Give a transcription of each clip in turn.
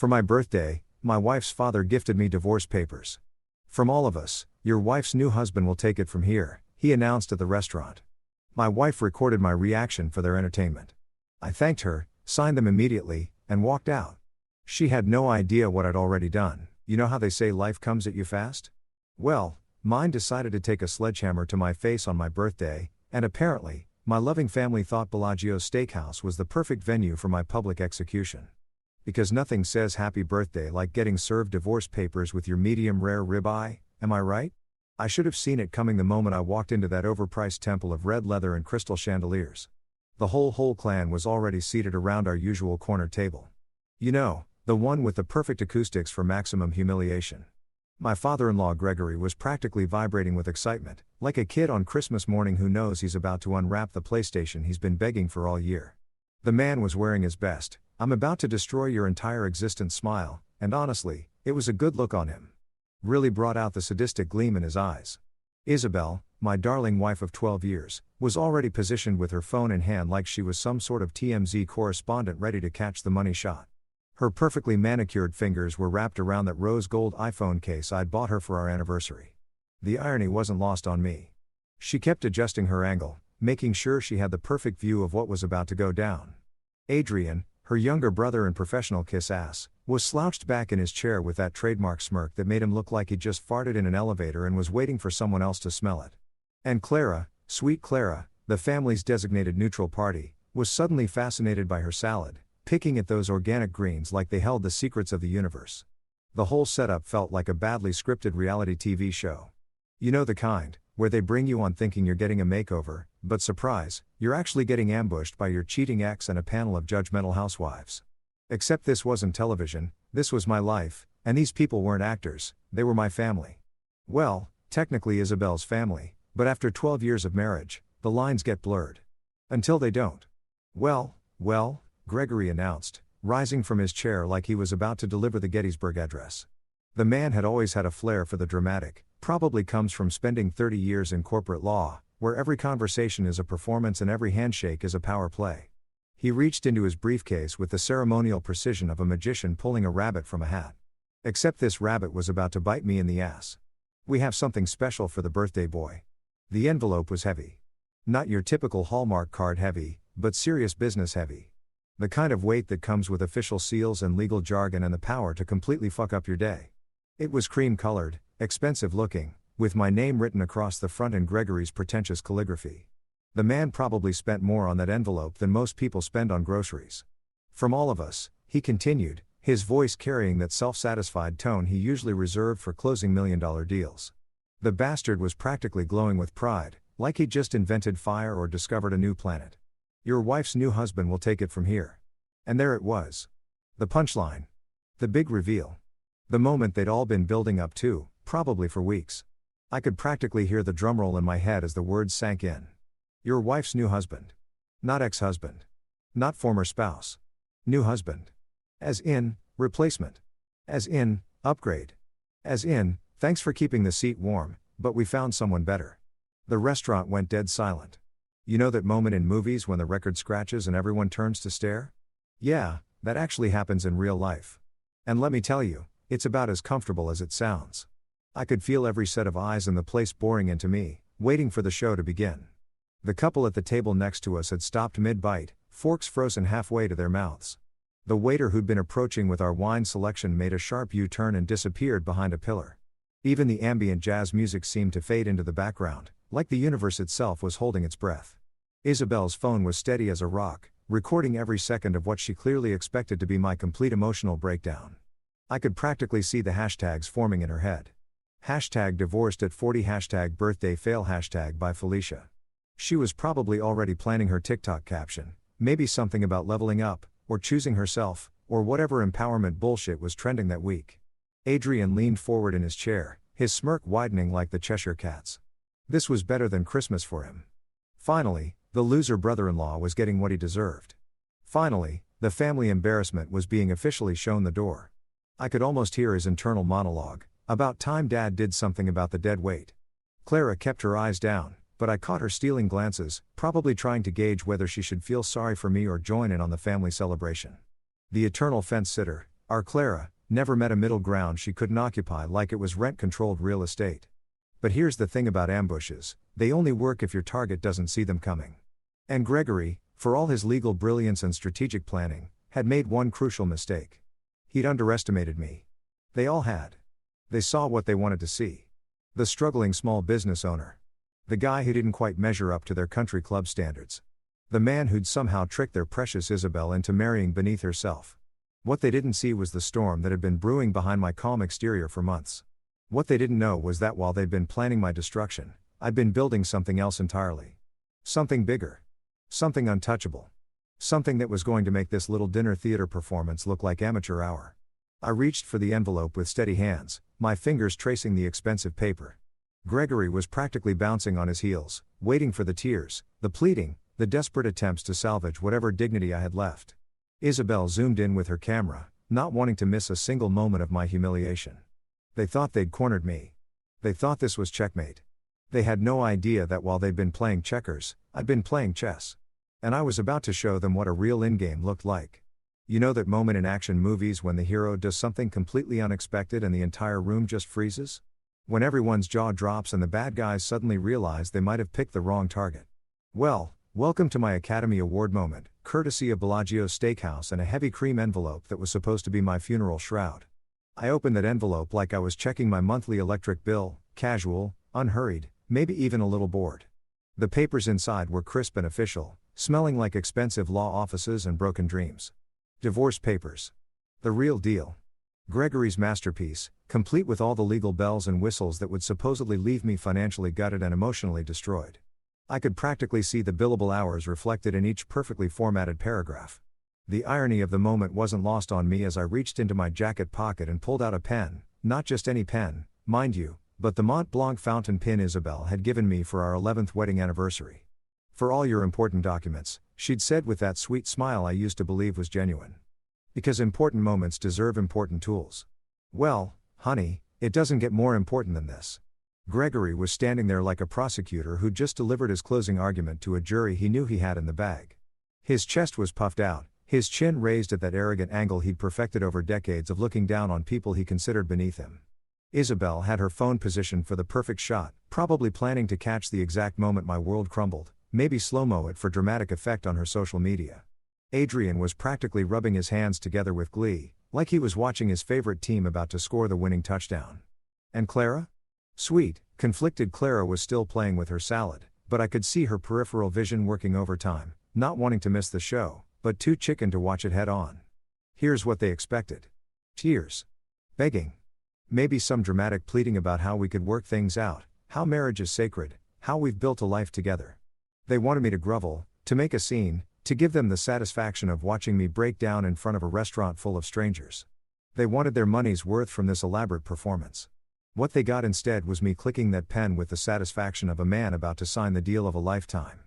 For my birthday, my wife's father gifted me divorce papers. From all of us, your wife's new husband will take it from here, he announced at the restaurant. My wife recorded my reaction for their entertainment. I thanked her, signed them immediately, and walked out. She had no idea what I'd already done. You know how they say life comes at you fast? Well, mine decided to take a sledgehammer to my face on my birthday, and apparently, my loving family thought Bellagio's steakhouse was the perfect venue for my public execution. Because nothing says happy birthday like getting served divorce papers with your medium rare ribeye, am I right? I should have seen it coming the moment I walked into that overpriced temple of red leather and crystal chandeliers. The whole clan was already seated around our usual corner table. You know, the one with the perfect acoustics for maximum humiliation. My father-in-law Gregory was practically vibrating with excitement, like a kid on Christmas morning who knows he's about to unwrap the PlayStation he's been begging for all year. The man was wearing his best, "I'm about to destroy your entire existence" smile, and honestly, it was a good look on him. Really brought out the sadistic gleam in his eyes. Isabel, my darling wife of 12 years, was already positioned with her phone in hand like she was some sort of TMZ correspondent ready to catch the money shot. Her perfectly manicured fingers were wrapped around that rose gold iPhone case I'd bought her for our anniversary. The irony wasn't lost on me. She kept adjusting her angle, making sure she had the perfect view of what was about to go down. Adrian, her younger brother and professional kiss ass, was slouched back in his chair with that trademark smirk that made him look like he'd just farted in an elevator and was waiting for someone else to smell it. And Clara, sweet Clara, the family's designated neutral party, was suddenly fascinated by her salad, picking at those organic greens like they held the secrets of the universe. The whole setup felt like a badly scripted reality TV show. You know the kind, where they bring you on thinking you're getting a makeover, but surprise, you're actually getting ambushed by your cheating ex and a panel of judgmental housewives. Except this wasn't television, this was my life, and these people weren't actors, they were my family. Well, technically Isabel's family, but after 12 years of marriage, the lines get blurred. Until they don't. Well, Gregory announced, rising from his chair like he was about to deliver the Gettysburg Address. The man had always had a flair for the dramatic, probably comes from spending 30 years in corporate law, where every conversation is a performance and every handshake is a power play. He reached into his briefcase with the ceremonial precision of a magician pulling a rabbit from a hat. Except this rabbit was about to bite me in the ass. We have something special for the birthday boy. The envelope was heavy. Not your typical Hallmark card heavy, but serious business heavy. The kind of weight that comes with official seals and legal jargon and the power to completely fuck up your day. It was cream-colored, expensive looking, with my name written across the front in Gregory's pretentious calligraphy. The man probably spent more on that envelope than most people spend on groceries. From all of us, he continued, his voice carrying that self-satisfied tone he usually reserved for closing million-dollar deals. The bastard was practically glowing with pride, like he'd just invented fire or discovered a new planet. Your wife's new husband will take it from here. And there it was. The punchline. The big reveal. The moment they'd all been building up to, probably for weeks. I could practically hear the drumroll in my head as the words sank in. Your wife's new husband. Not ex-husband. Not former spouse. New husband. As in, replacement. As in, upgrade. As in, thanks for keeping the seat warm, but we found someone better. The restaurant went dead silent. You know that moment in movies when the record scratches and everyone turns to stare? Yeah, that actually happens in real life. And let me tell you, it's about as comfortable as it sounds. I could feel every set of eyes in the place boring into me, waiting for the show to begin. The couple at the table next to us had stopped mid-bite, forks frozen halfway to their mouths. The waiter who'd been approaching with our wine selection made a sharp U-turn and disappeared behind a pillar. Even the ambient jazz music seemed to fade into the background, like the universe itself was holding its breath. Isabel's phone was steady as a rock, recording every second of what she clearly expected to be my complete emotional breakdown. I could practically see the hashtags forming in her head. Hashtag divorced at 40, hashtag birthday fail, hashtag by Felicia. She was probably already planning her TikTok caption, maybe something about leveling up, or choosing herself, or whatever empowerment bullshit was trending that week. Adrian leaned forward in his chair, his smirk widening like the Cheshire Cat's. This was better than Christmas for him. Finally, the loser brother-in-law was getting what he deserved. Finally, the family embarrassment was being officially shown the door. I could almost hear his internal monologue, about time Dad did something about the dead weight. Clara kept her eyes down, but I caught her stealing glances, probably trying to gauge whether she should feel sorry for me or join in on the family celebration. The eternal fence-sitter, Our Clara never met a middle ground she couldn't occupy, like it was rent-controlled real estate. But here's the thing about ambushes: they only work if your target doesn't see them coming. And Gregory, for all his legal brilliance and strategic planning, had made one crucial mistake. He'd underestimated me. They all had. They saw what they wanted to see. The struggling small business owner. The guy who didn't quite measure up to their country club standards. The man who'd somehow tricked their precious Isabel into marrying beneath herself. What they didn't see was the storm that had been brewing behind my calm exterior for months. What they didn't know was that while they'd been planning my destruction, I'd been building something else entirely. Something bigger. Something untouchable. Something that was going to make this little dinner theater performance look like amateur hour. I reached for the envelope with steady hands, my fingers tracing the expensive paper. Gregory was practically bouncing on his heels, waiting for the tears, the pleading, the desperate attempts to salvage whatever dignity I had left. Isabel zoomed in with her camera, not wanting to miss a single moment of my humiliation. They thought they'd cornered me. They thought this was checkmate. They had no idea that while they'd been playing checkers, I'd been playing chess. And I was about to show them what a real in-game looked like. You know that moment in action movies when the hero does something completely unexpected and the entire room just freezes? When everyone's jaw drops and the bad guys suddenly realize they might have picked the wrong target. Well, welcome to my Academy Award moment, courtesy of Bellagio's Steakhouse and a heavy cream envelope that was supposed to be my funeral shroud. I opened that envelope like I was checking my monthly electric bill, casual, unhurried, maybe even a little bored. The papers inside were crisp and official, smelling like expensive law offices and broken dreams. Divorce papers. The real deal. Gregory's masterpiece, complete with all the legal bells and whistles that would supposedly leave me financially gutted and emotionally destroyed. I could practically see the billable hours reflected in each perfectly formatted paragraph. The irony of the moment wasn't lost on me as I reached into my jacket pocket and pulled out a pen, not just any pen, mind you, but the Mont Blanc fountain pen Isabel had given me for our 11th wedding anniversary. For all your important documents, she'd said with that sweet smile I used to believe was genuine. Because important moments deserve important tools. Well, honey, it doesn't get more important than this. Gregory was standing there like a prosecutor who'd just delivered his closing argument to a jury he knew he had in the bag. His chest was puffed out, his chin raised at that arrogant angle he'd perfected over decades of looking down on people he considered beneath him. Isabel had her phone positioned for the perfect shot, probably planning to catch the exact moment my world crumbled, maybe slow-mo it for dramatic effect on her social media. Adrian was practically rubbing his hands together with glee, like he was watching his favorite team about to score the winning touchdown. And Clara? Sweet, conflicted Clara was still playing with her salad, but I could see her peripheral vision working overtime, not wanting to miss the show, but too chicken to watch it head on. Here's what they expected. Tears. Begging. Maybe some dramatic pleading about how we could work things out, how marriage is sacred, how we've built a life together. They wanted me to grovel, to make a scene, to give them the satisfaction of watching me break down in front of a restaurant full of strangers. They wanted their money's worth from this elaborate performance. What they got instead was me clicking that pen with the satisfaction of a man about to sign the deal of a lifetime.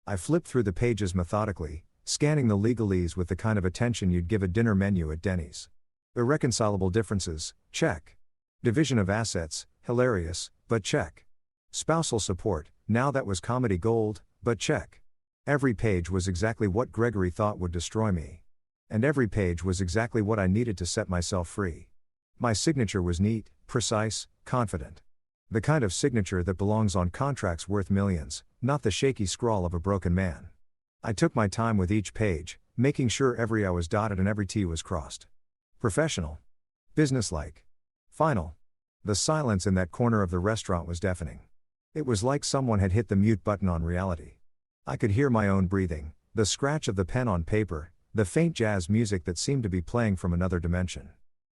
I flipped through the pages methodically, scanning the legalese with the kind of attention you'd give a dinner menu at Denny's. Irreconcilable differences, check. Division of assets, hilarious, but check. Spousal support, now that was comedy gold, but check. Every page was exactly what Gregory thought would destroy me. And every page was exactly what I needed to set myself free. My signature was neat, precise, confident. The kind of signature that belongs on contracts worth millions, not the shaky scrawl of a broken man. I took my time with each page, making sure every I was dotted and every T was crossed. Professional. Businesslike. Final. The silence in that corner of the restaurant was deafening. It was like someone had hit the mute button on reality. I could hear my own breathing, the scratch of the pen on paper, the faint jazz music that seemed to be playing from another dimension.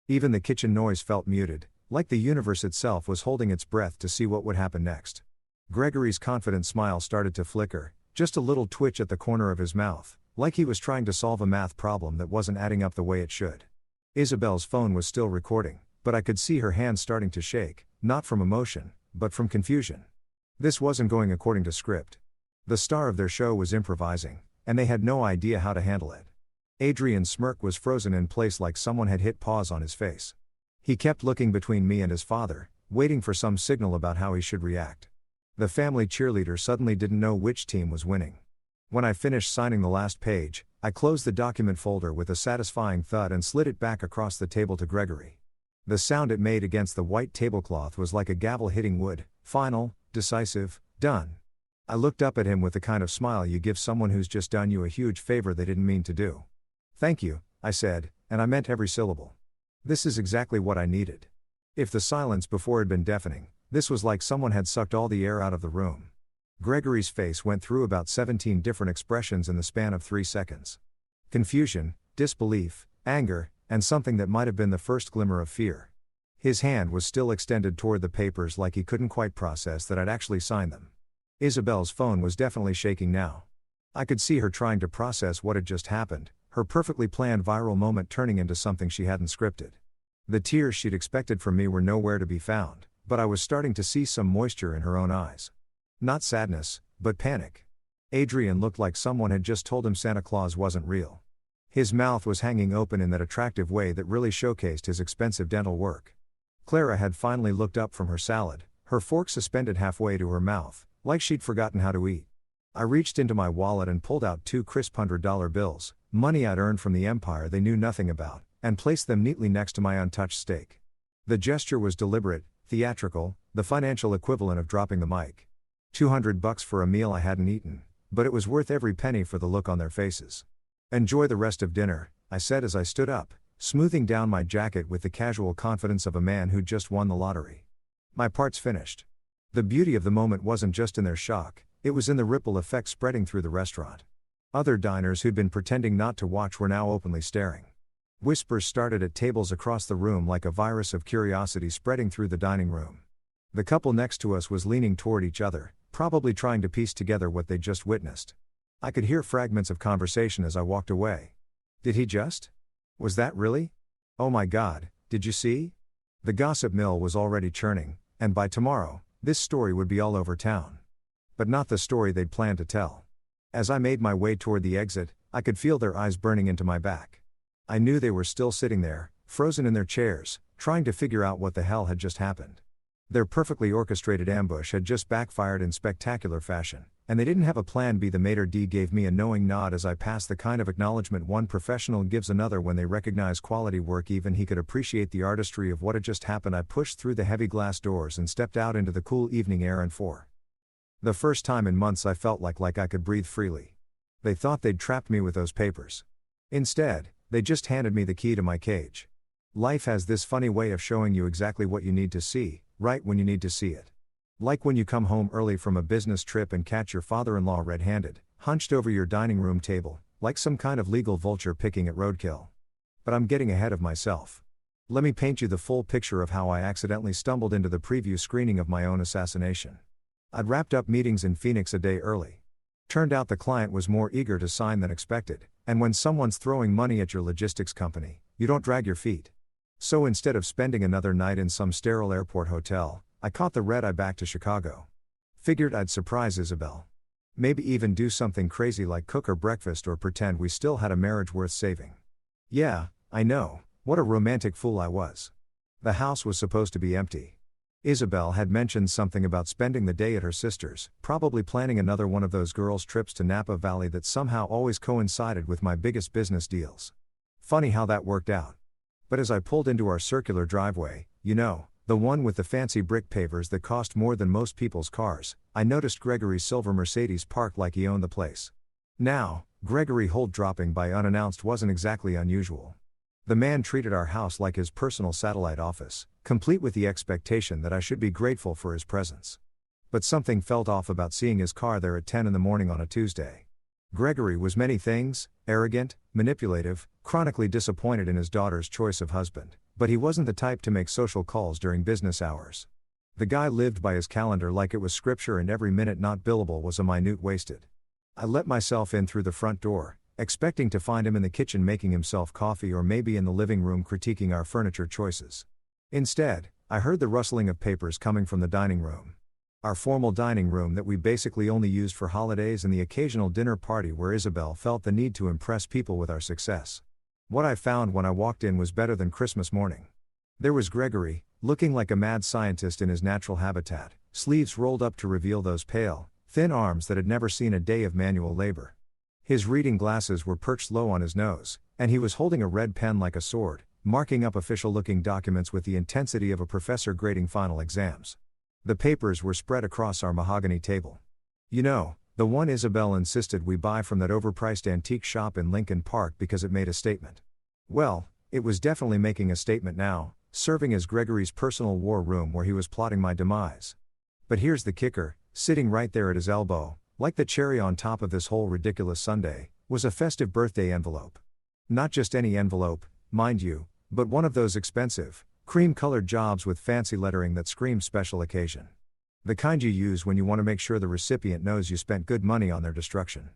Even the kitchen noise felt muted, like the universe itself was holding its breath to see what would happen next. Gregory's confident smile started to flicker, just a little twitch at the corner of his mouth, like he was trying to solve a math problem that wasn't adding up the way it should. Isabel's phone was still recording, but I could see her hands starting to shake, not from emotion, but from confusion. This wasn't going according to script. The star of their show was improvising, and they had no idea how to handle it. Adrian's smirk was frozen in place like someone had hit pause on his face. He kept looking between me and his father, waiting for some signal about how he should react. The family cheerleader suddenly didn't know which team was winning. When I finished signing the last page, I closed the document folder with a satisfying thud and slid it back across the table to Gregory. The sound it made against the white tablecloth was like a gavel hitting wood, final, decisive, done. I looked up at him with the kind of smile you give someone who's just done you a huge favor they didn't mean to do. "Thank you," I said, and I meant every syllable. This is exactly what I needed. If the silence before had been deafening, this was like someone had sucked all the air out of the room. Gregory's face went through about 17 different expressions in the span of 3 seconds. Confusion, disbelief, anger, and something that might have been the first glimmer of fear. His hand was still extended toward the papers like he couldn't quite process that I'd actually signed them. Isabel's phone was definitely shaking now. I could see her trying to process what had just happened, her perfectly planned viral moment turning into something she hadn't scripted. The tears she'd expected from me were nowhere to be found, but I was starting to see some moisture in her own eyes. Not sadness, but panic. Adrian looked like someone had just told him Santa Claus wasn't real. His mouth was hanging open in that attractive way that really showcased his expensive dental work. Clara had finally looked up from her salad, her fork suspended halfway to her mouth, like she'd forgotten how to eat. I reached into my wallet and pulled out 2 crisp $100 bills, money I'd earned from the empire they knew nothing about, and placed them neatly next to my untouched steak. The gesture was deliberate, theatrical, the financial equivalent of dropping the mic. $200 for a meal I hadn't eaten, but it was worth every penny for the look on their faces. "Enjoy the rest of dinner," I said as I stood up, smoothing down my jacket with the casual confidence of a man who'd just won the lottery. My part's finished. The beauty of the moment wasn't just in their shock, it was in the ripple effect spreading through the restaurant. Other diners who'd been pretending not to watch were now openly staring. Whispers started at tables across the room like a virus of curiosity spreading through the dining room. The couple next to us was leaning toward each other, probably trying to piece together what they'd just witnessed. I could hear fragments of conversation as I walked away. "Did he just? Was that really? Oh my God, did you see?" The gossip mill was already churning, and by tomorrow, this story would be all over town. But not the story they'd planned to tell. As I made my way toward the exit, I could feel their eyes burning into my back. I knew they were still sitting there, frozen in their chairs, trying to figure out what the hell had just happened. Their perfectly orchestrated ambush had just backfired in spectacular fashion, and they didn't have a plan B. The maitre d' gave me a knowing nod as I passed, the kind of acknowledgement one professional gives another when they recognize quality work. Even he could appreciate the artistry of what had just happened. I pushed through the heavy glass doors and stepped out into the cool evening air, and for the first time in months I felt like I could breathe freely. They thought they'd trapped me with those papers. Instead, they just handed me the key to my cage. Life has this funny way of showing you exactly what you need to see, right when you need to see it. Like when you come home early from a business trip and catch your father-in-law red-handed, hunched over your dining room table, like some kind of legal vulture picking at roadkill. But I'm getting ahead of myself. Let me paint you the full picture of how I accidentally stumbled into the preview screening of my own assassination. I'd wrapped up meetings in Phoenix a day early. Turned out the client was more eager to sign than expected, and when someone's throwing money at your logistics company, you don't drag your feet. So instead of spending another night in some sterile airport hotel, I caught the red eye back to Chicago. Figured I'd surprise Isabel. Maybe even do something crazy like cook her breakfast or pretend we still had a marriage worth saving. Yeah, I know, what a romantic fool I was. The house was supposed to be empty. Isabel had mentioned something about spending the day at her sister's, probably planning another one of those girls' trips to Napa Valley that somehow always coincided with my biggest business deals. Funny how that worked out. But as I pulled into our circular driveway, the one with the fancy brick pavers that cost more than most people's cars, I noticed Gregory's silver Mercedes parked like he owned the place. Now, Gregory Holt dropping by unannounced wasn't exactly unusual. The man treated our house like his personal satellite office, complete with the expectation that I should be grateful for his presence. But something felt off about seeing his car there at 10 in the morning on a Tuesday. Gregory was many things: arrogant, manipulative, chronically disappointed in his daughter's choice of husband, but he wasn't the type to make social calls during business hours. The guy lived by his calendar like it was scripture, and every minute not billable was a minute wasted. I let myself in through the front door, expecting to find him in the kitchen making himself coffee, or maybe in the living room critiquing our furniture choices. Instead, I heard the rustling of papers coming from the dining room. Our formal dining room that we basically only used for holidays and the occasional dinner party where Isabel felt the need to impress people with our success. What I found when I walked in was better than Christmas morning. There was Gregory, looking like a mad scientist in his natural habitat, sleeves rolled up to reveal those pale, thin arms that had never seen a day of manual labor. His reading glasses were perched low on his nose, and he was holding a red pen like a sword, marking up official-looking documents with the intensity of a professor grading final exams. The papers were spread across our mahogany table. You know, the one Isabel insisted we buy from that overpriced antique shop in Lincoln Park because it made a statement. Well, it was definitely making a statement now, serving as Gregory's personal war room where he was plotting my demise. But here's the kicker, sitting right there at his elbow, like the cherry on top of this whole ridiculous sundae, was a festive birthday envelope. Not just any envelope, mind you, but one of those expensive, cream-colored jobs with fancy lettering that screams special occasion. The kind you use when you want to make sure the recipient knows you spent good money on their destruction.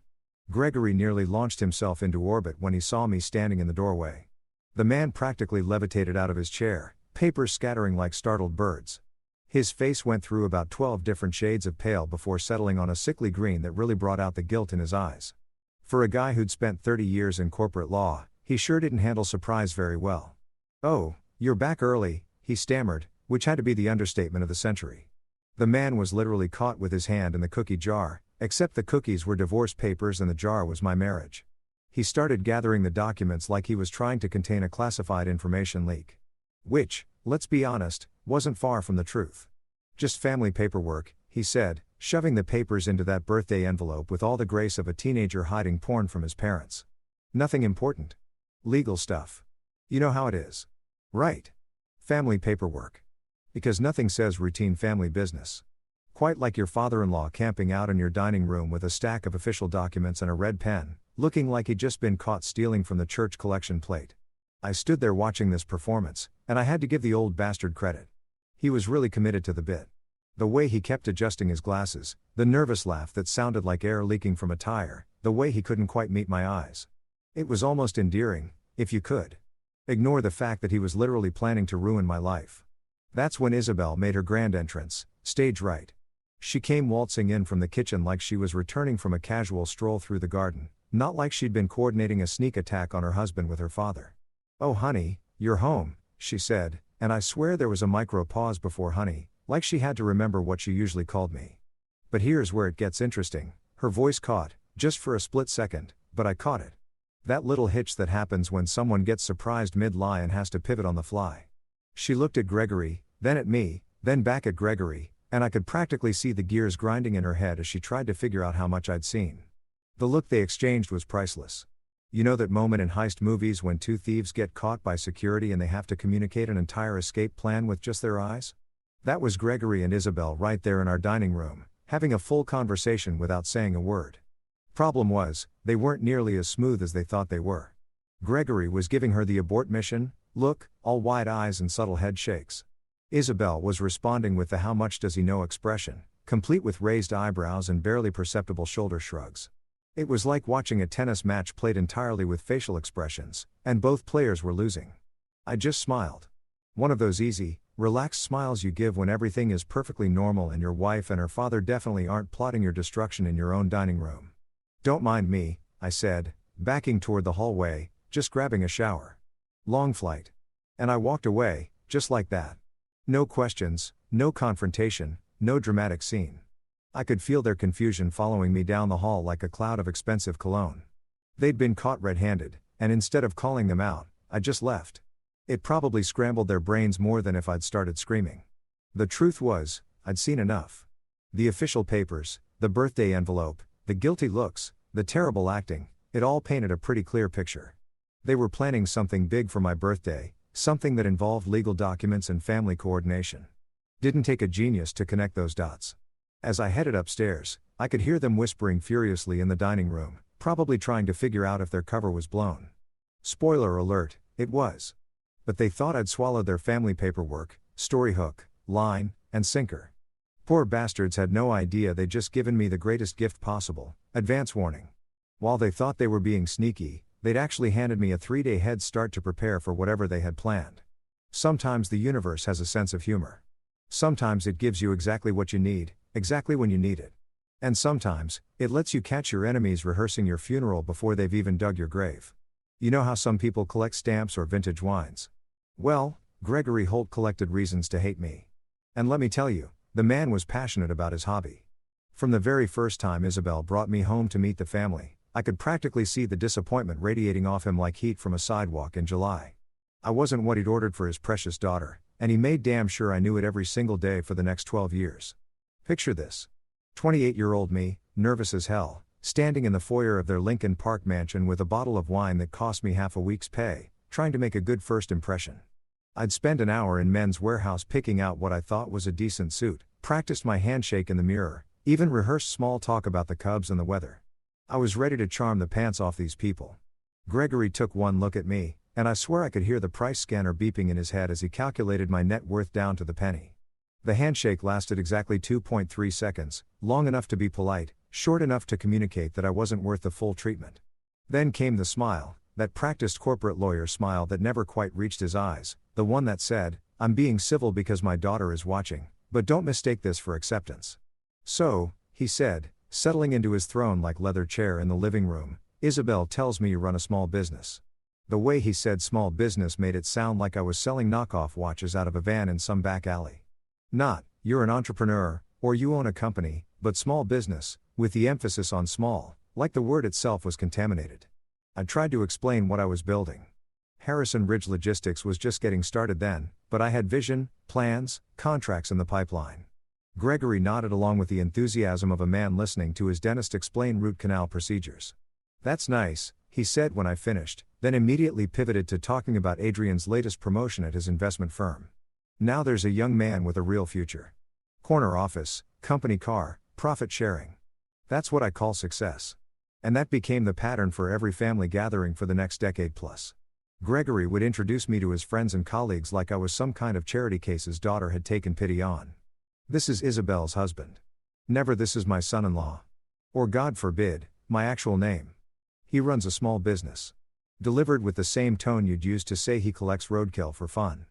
Gregory nearly launched himself into orbit when he saw me standing in the doorway. The man practically levitated out of his chair, papers scattering like startled birds. His face went through about 12 different shades of pale before settling on a sickly green that really brought out the guilt in his eyes. For a guy who'd spent 30 years in corporate law, he sure didn't handle surprise very well. "Oh, you're back early," he stammered, which had to be the understatement of the century. The man was literally caught with his hand in the cookie jar, except the cookies were divorce papers and the jar was my marriage. He started gathering the documents like he was trying to contain a classified information leak. Which, let's be honest, wasn't far from the truth. "Just family paperwork," he said, shoving the papers into that birthday envelope with all the grace of a teenager hiding porn from his parents. "Nothing important. Legal stuff. You know how it is. Right. Family paperwork. Because nothing says routine family business. Quite like your father-in-law camping out in your dining room with a stack of official documents and a red pen, looking like he'd just been caught stealing from the church collection plate." I stood there watching this performance, and I had to give the old bastard credit. He was really committed to the bit. The way he kept adjusting his glasses, the nervous laugh that sounded like air leaking from a tire, the way he couldn't quite meet my eyes. It was almost endearing, if you could. Ignore the fact that he was literally planning to ruin my life. That's when Isabel made her grand entrance, stage right. She came waltzing in from the kitchen like she was returning from a casual stroll through the garden, not like she'd been coordinating a sneak attack on her husband with her father. "Oh honey, you're home," she said, and I swear there was a micro pause before honey, like she had to remember what she usually called me. But here's where it gets interesting. Her voice caught, just for a split second, but I caught it. That little hitch that happens when someone gets surprised mid-lie and has to pivot on the fly. She looked at Gregory, then at me, then back at Gregory, and I could practically see the gears grinding in her head as she tried to figure out how much I'd seen. The look they exchanged was priceless. You know that moment in heist movies when two thieves get caught by security and they have to communicate an entire escape plan with just their eyes? That was Gregory and Isabel right there in our dining room, having a full conversation without saying a word. Problem was, they weren't nearly as smooth as they thought they were. Gregory was giving her the abort mission look, all wide eyes and subtle head shakes. Isabel was responding with the how much does he know expression, complete with raised eyebrows and barely perceptible shoulder shrugs. It was like watching a tennis match played entirely with facial expressions, and both players were losing. I just smiled. One of those easy, relaxed smiles you give when everything is perfectly normal and your wife and her father definitely aren't plotting your destruction in your own dining room. "Don't mind me," I said, backing toward the hallway, "just grabbing a shower. Long flight." And I walked away, just like that. No questions, no confrontation, no dramatic scene. I could feel their confusion following me down the hall like a cloud of expensive cologne. They'd been caught red-handed, and instead of calling them out, I just left. It probably scrambled their brains more than if I'd started screaming. The truth was, I'd seen enough. The official papers, the birthday envelope, the guilty looks, the terrible acting, it all painted a pretty clear picture. They were planning something big for my birthday, something that involved legal documents and family coordination. Didn't take a genius to connect those dots. As I headed upstairs, I could hear them whispering furiously in the dining room, probably trying to figure out if their cover was blown. Spoiler alert, it was. But they thought I'd swallowed their family paperwork, story hook, line, and sinker. Poor bastards had no idea they'd just given me the greatest gift possible, advance warning. While they thought they were being sneaky, they'd actually handed me a 3-day head start to prepare for whatever they had planned. Sometimes the universe has a sense of humor. Sometimes it gives you exactly what you need, exactly when you need it. And sometimes, it lets you catch your enemies rehearsing your funeral before they've even dug your grave. You know how some people collect stamps or vintage wines? Well, Gregory Holt collected reasons to hate me. And let me tell you, the man was passionate about his hobby. From the very first time Isabel brought me home to meet the family, I could practically see the disappointment radiating off him like heat from a sidewalk in July. I wasn't what he'd ordered for his precious daughter, and he made damn sure I knew it every single day for the next 12 years. Picture this. 28-year-old me, nervous as hell, standing in the foyer of their Lincoln Park mansion with a bottle of wine that cost me half a week's pay, trying to make a good first impression. I'd spent an hour in Men's Warehouse picking out what I thought was a decent suit, practiced my handshake in the mirror, even rehearsed small talk about the Cubs and the weather. I was ready to charm the pants off these people. Gregory took one look at me, and I swear I could hear the price scanner beeping in his head as he calculated my net worth down to the penny. The handshake lasted exactly 2.3 seconds, long enough to be polite, short enough to communicate that I wasn't worth the full treatment. Then came the smile, that practiced corporate lawyer smile that never quite reached his eyes, the one that said, "I'm being civil because my daughter is watching, but don't mistake this for acceptance." "So," he said, settling into his throne-like leather chair in the living room, "Isabel tells me you run a small business." The way he said small business made it sound like I was selling knockoff watches out of a van in some back alley. Not, "You're an entrepreneur," or "You own a company," but small business, with the emphasis on small, like the word itself was contaminated. I tried to explain what I was building. Harrison Ridge Logistics was just getting started then, but I had vision, plans, contracts in the pipeline. Gregory nodded along with the enthusiasm of a man listening to his dentist explain root canal procedures. "That's nice," he said when I finished, then immediately pivoted to talking about Adrian's latest promotion at his investment firm. "Now there's a young man with a real future. Corner office, company car, profit sharing. That's what I call success." And that became the pattern for every family gathering for the next decade plus. Gregory would introduce me to his friends and colleagues like I was some kind of charity case his daughter had taken pity on. "This is Isabel's husband." Never "This is my son-in-law." Or God forbid, my actual name. "He runs a small business." Delivered with the same tone you'd use to say he collects roadkill for fun.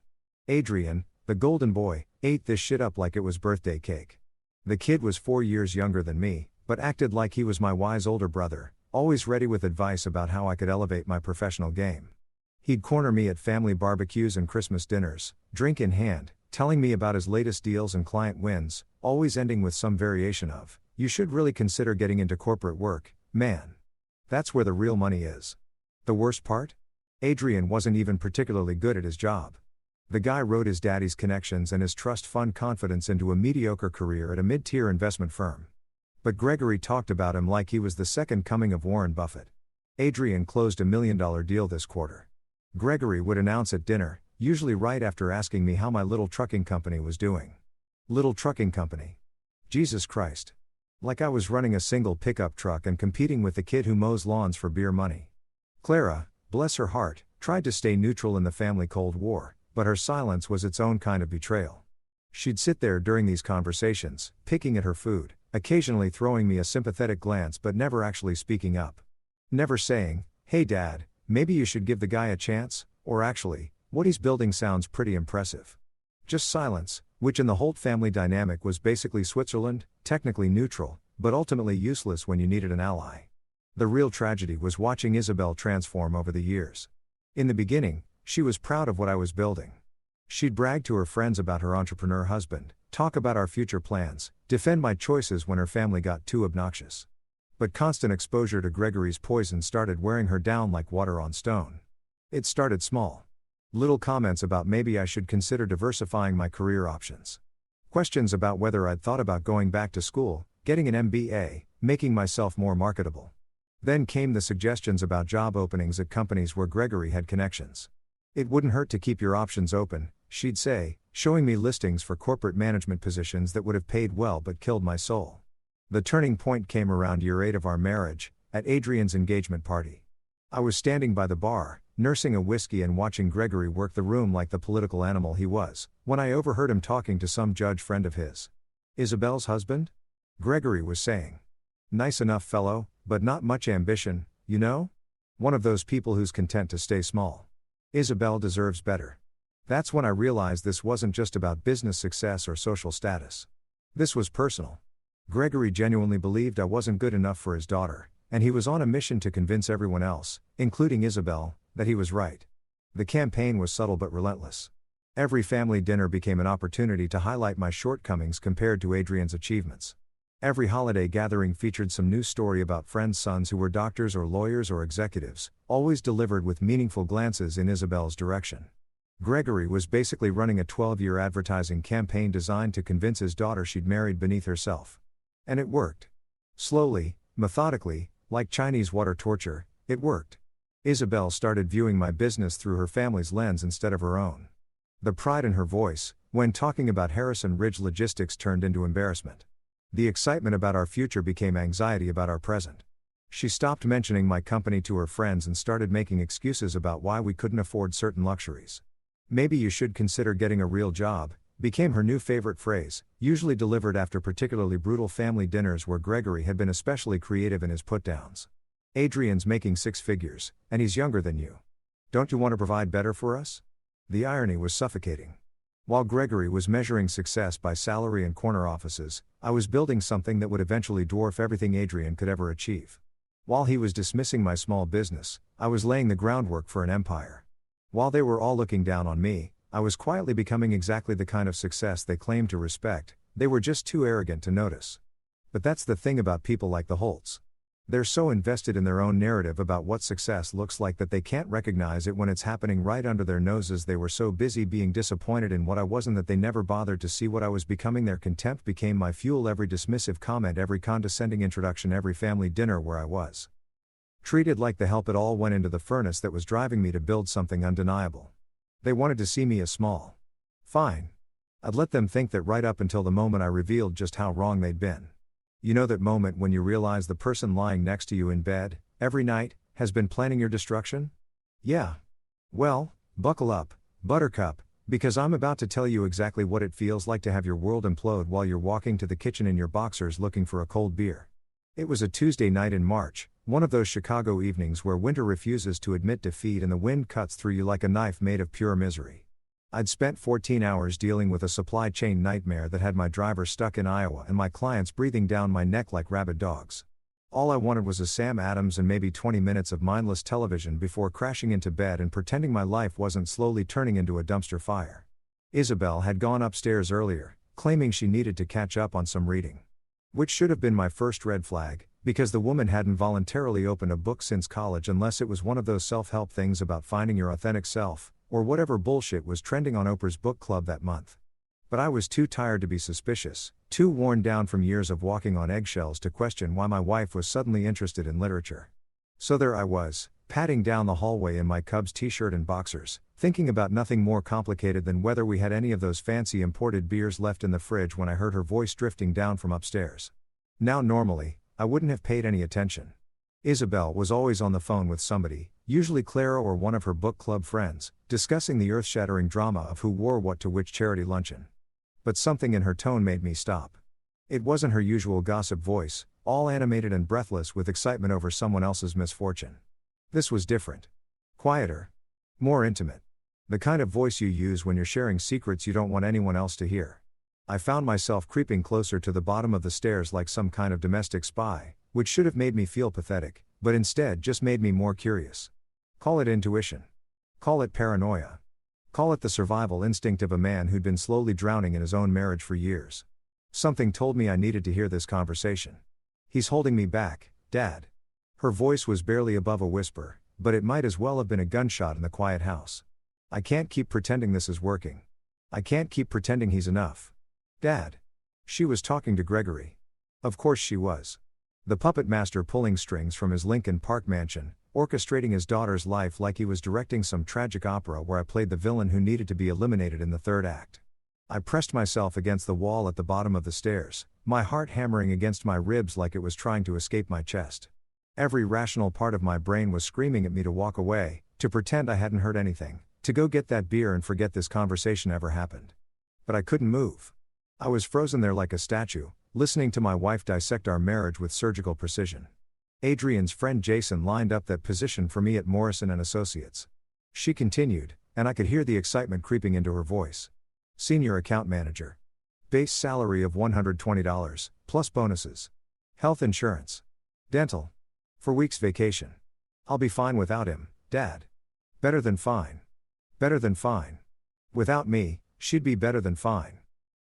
Adrian, the golden boy, ate this shit up like it was birthday cake. The kid was 4 years younger than me, but acted like he was my wise older brother, always ready with advice about how I could elevate my professional game. He'd corner me at family barbecues and Christmas dinners, drink in hand, telling me about his latest deals and client wins, always ending with some variation of, "You should really consider getting into corporate work, man. That's where the real money is." The worst part? Adrian wasn't even particularly good at his job. The guy rode his daddy's connections and his trust fund confidence into a mediocre career at a mid-tier investment firm. But Gregory talked about him like he was the second coming of Warren Buffett. Adrian closed $1 million deal this quarter. Gregory would announce at dinner, usually right after asking me how my little trucking company was doing. Little trucking company. Jesus Christ. Like I was running a single pickup truck and competing with the kid who mows lawns for beer money. Clara, bless her heart, tried to stay neutral in the family Cold War, but her silence was its own kind of betrayal. She'd sit there during these conversations, picking at her food, occasionally throwing me a sympathetic glance but never actually speaking up. Never saying, "Hey Dad, maybe you should give the guy a chance," or actually, "What he's building sounds pretty impressive." Just silence, which in the Holt family dynamic was basically Switzerland, technically neutral, but ultimately useless when you needed an ally. The real tragedy was watching Isabel transform over the years. In the beginning, she was proud of what I was building. She'd brag to her friends about her entrepreneur husband, talk about our future plans, defend my choices when her family got too obnoxious. But constant exposure to Gregory's poison started wearing her down like water on stone. It started small. Little comments about maybe I should consider diversifying my career options. Questions about whether I'd thought about going back to school, getting an MBA, making myself more marketable. Then came the suggestions about job openings at companies where Gregory had connections. "It wouldn't hurt to keep your options open," she'd say, showing me listings for corporate management positions that would have paid well but killed my soul. The turning point came around year 8 of our marriage, at Adrian's engagement party. I was standing by the bar, nursing a whiskey and watching Gregory work the room like the political animal he was, when I overheard him talking to some judge friend of his. "Isabel's husband?" Gregory was saying. "Nice enough fellow, but not much ambition, you know? One of those people who's content to stay small. Isabel deserves better." That's when I realized this wasn't just about business success or social status. This was personal. Gregory genuinely believed I wasn't good enough for his daughter, and he was on a mission to convince everyone else, including Isabel, that he was right. The campaign was subtle but relentless. Every family dinner became an opportunity to highlight my shortcomings compared to Adrian's achievements. Every holiday gathering featured some new story about friends' sons who were doctors or lawyers or executives, always delivered with meaningful glances in Isabel's direction. Gregory was basically running a 12-year advertising campaign designed to convince his daughter she'd married beneath herself. And it worked. Slowly, methodically, like Chinese water torture, it worked. Isabel started viewing my business through her family's lens instead of her own. The pride in her voice, when talking about Harrison Ridge Logistics, turned into embarrassment. The excitement about our future became anxiety about our present. She stopped mentioning my company to her friends and started making excuses about why we couldn't afford certain luxuries. "Maybe you should consider getting a real job," became her new favorite phrase, usually delivered after particularly brutal family dinners where Gregory had been especially creative in his put-downs. "Adrian's making 6 figures, and he's younger than you. Don't you want to provide better for us?" The irony was suffocating. While Gregory was measuring success by salary and corner offices, I was building something that would eventually dwarf everything Adrian could ever achieve. While he was dismissing my small business, I was laying the groundwork for an empire. While they were all looking down on me, I was quietly becoming exactly the kind of success they claimed to respect. They were just too arrogant to notice. But that's the thing about people like the Holts. They're so invested in their own narrative about what success looks like that they can't recognize it when it's happening right under their noses. They were so busy being disappointed in what I wasn't that they never bothered to see what I was becoming. Their contempt became my fuel. Every dismissive comment, every condescending introduction, every family dinner where I was treated like the help, it all went into the furnace that was driving me to build something undeniable. They wanted to see me as small. Fine. I'd let them think that right up until the moment I revealed just how wrong they'd been. You know that moment when you realize the person lying next to you in bed, every night, has been planning your destruction? Yeah. Well, buckle up, Buttercup, because I'm about to tell you exactly what it feels like to have your world implode while you're walking to the kitchen in your boxers looking for a cold beer. It was a Tuesday night in March, one of those Chicago evenings where winter refuses to admit defeat and the wind cuts through you like a knife made of pure misery. I'd spent 14 hours dealing with a supply chain nightmare that had my driver stuck in Iowa and my clients breathing down my neck like rabid dogs. All I wanted was a Sam Adams and maybe 20 minutes of mindless television before crashing into bed and pretending my life wasn't slowly turning into a dumpster fire. Isabel had gone upstairs earlier, claiming she needed to catch up on some reading. Which should have been my first red flag, because the woman hadn't voluntarily opened a book since college unless it was one of those self-help things about finding your authentic self, or whatever bullshit was trending on Oprah's book club that month. But I was too tired to be suspicious, too worn down from years of walking on eggshells to question why my wife was suddenly interested in literature. So there I was, padding down the hallway in my Cubs t-shirt and boxers, thinking about nothing more complicated than whether we had any of those fancy imported beers left in the fridge when I heard her voice drifting down from upstairs. Now normally, I wouldn't have paid any attention. Isabel was always on the phone with somebody, usually Clara or one of her book club friends, discussing the earth-shattering drama of who wore what to which charity luncheon. But something in her tone made me stop. It wasn't her usual gossip voice, all animated and breathless with excitement over someone else's misfortune. This was different. Quieter. More intimate. The kind of voice you use when you're sharing secrets you don't want anyone else to hear. I found myself creeping closer to the bottom of the stairs like some kind of domestic spy, which should have made me feel pathetic, but instead just made me more curious. Call it intuition. Call it paranoia. Call it the survival instinct of a man who'd been slowly drowning in his own marriage for years. Something told me I needed to hear this conversation. "He's holding me back, Dad." Her voice was barely above a whisper, but it might as well have been a gunshot in the quiet house. "I can't keep pretending this is working. I can't keep pretending he's enough. Dad." She was talking to Gregory. Of course she was. The puppet master pulling strings from his Lincoln Park mansion, orchestrating his daughter's life like he was directing some tragic opera where I played the villain who needed to be eliminated in the third act. I pressed myself against the wall at the bottom of the stairs, my heart hammering against my ribs like it was trying to escape my chest. Every rational part of my brain was screaming at me to walk away, to pretend I hadn't heard anything, to go get that beer and forget this conversation ever happened. But I couldn't move. I was frozen there like a statue, listening to my wife dissect our marriage with surgical precision. Adrian's friend Jason lined up that position for me at Morrison & Associates. She continued, and I could hear the excitement creeping into her voice. Senior account manager. Base salary of $120, plus bonuses. Health insurance. Dental. For weeks vacation. I'll be fine without him, Dad. Better than fine. Better than fine. Without me, she'd be better than fine.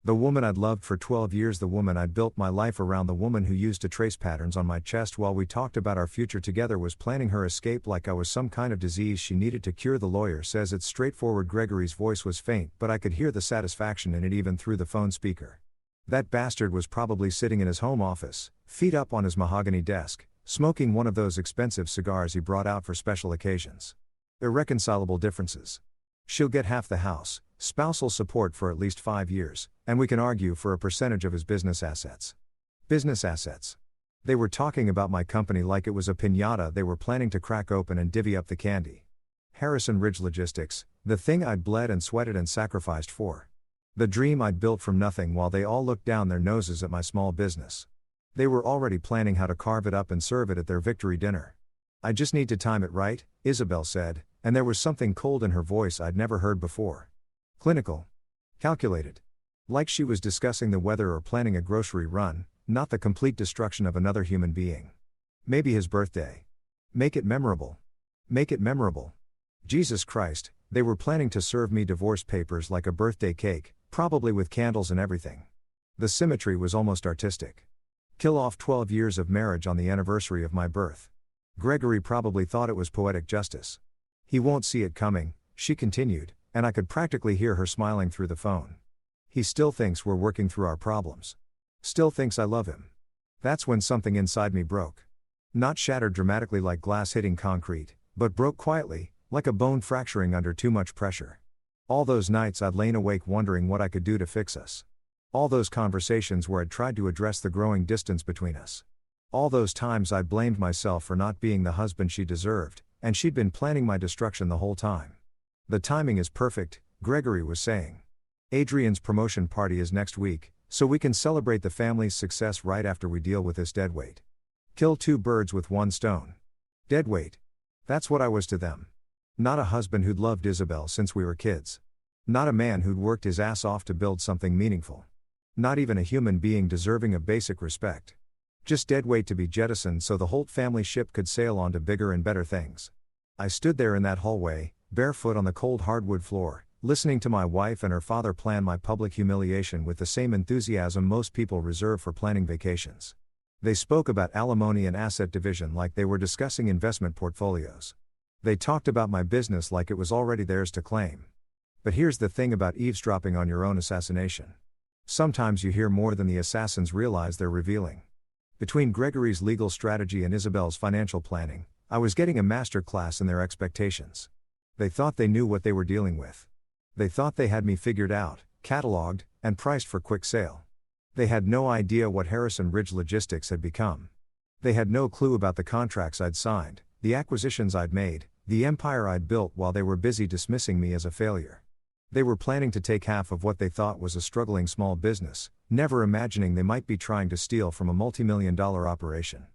The woman I'd loved for 12 years, the woman I'd built my life around, the woman who used to trace patterns on my chest while we talked about our future together, was planning her escape like I was some kind of disease she needed to cure. The lawyer says it's straightforward. Gregory's voice was faint, but I could hear the satisfaction in it even through the phone speaker. That bastard was probably sitting in his home office, feet up on his mahogany desk, smoking one of those expensive cigars he brought out for special occasions. Irreconcilable differences. She'll get half the house, spousal support for at least 5 years, and we can argue for a percentage of his business assets. Business assets. They were talking about my company like it was a piñata they were planning to crack open and divvy up the candy. Harrison Ridge Logistics, the thing I'd bled and sweated and sacrificed for. The dream I'd built from nothing while they all looked down their noses at my small business. They were already planning how to carve it up and serve it at their victory dinner. I just need to time it right, Isabel said, and there was something cold in her voice I'd never heard before. Clinical. Calculated. Like she was discussing the weather or planning a grocery run, not the complete destruction of another human being. Maybe his birthday. Make it memorable. Make it memorable. Jesus Christ, they were planning to serve me divorce papers like a birthday cake, probably with candles and everything. The symmetry was almost artistic. Kill off 12 years of marriage on the anniversary of my birth. Gregory probably thought it was poetic justice. He won't see it coming, she continued, and I could practically hear her smiling through the phone. He still thinks we're working through our problems. Still thinks I love him. That's when something inside me broke. Not shattered dramatically like glass hitting concrete, but broke quietly, like a bone fracturing under too much pressure. All those nights I'd lain awake wondering what I could do to fix us. All those conversations where I'd tried to address the growing distance between us. All those times I'd blamed myself for not being the husband she deserved, and she'd been planning my destruction the whole time. The timing is perfect, Gregory was saying. Adrian's promotion party is next week, so we can celebrate the family's success right after we deal with this deadweight. Kill 2 birds with 1 stone. Deadweight. That's what I was to them. Not a husband who'd loved Isabel since we were kids. Not a man who'd worked his ass off to build something meaningful. Not even a human being deserving of basic respect. Just deadweight to be jettisoned so the Holt family ship could sail on to bigger and better things. I stood there in that hallway, barefoot on the cold hardwood floor, listening to my wife and her father plan my public humiliation with the same enthusiasm most people reserve for planning vacations. They spoke about alimony and asset division like they were discussing investment portfolios. They talked about my business like it was already theirs to claim. But here's the thing about eavesdropping on your own assassination. Sometimes you hear more than the assassins realize they're revealing. Between Gregory's legal strategy and Isabel's financial planning, I was getting a master class in their expectations. They thought they knew what they were dealing with. They thought they had me figured out, cataloged, and priced for quick sale. They had no idea what Harrison Ridge Logistics had become. They had no clue about the contracts I'd signed, the acquisitions I'd made, the empire I'd built while they were busy dismissing me as a failure. They were planning to take half of what they thought was a struggling small business, never imagining they might be trying to steal from a multi-million-dollar operation.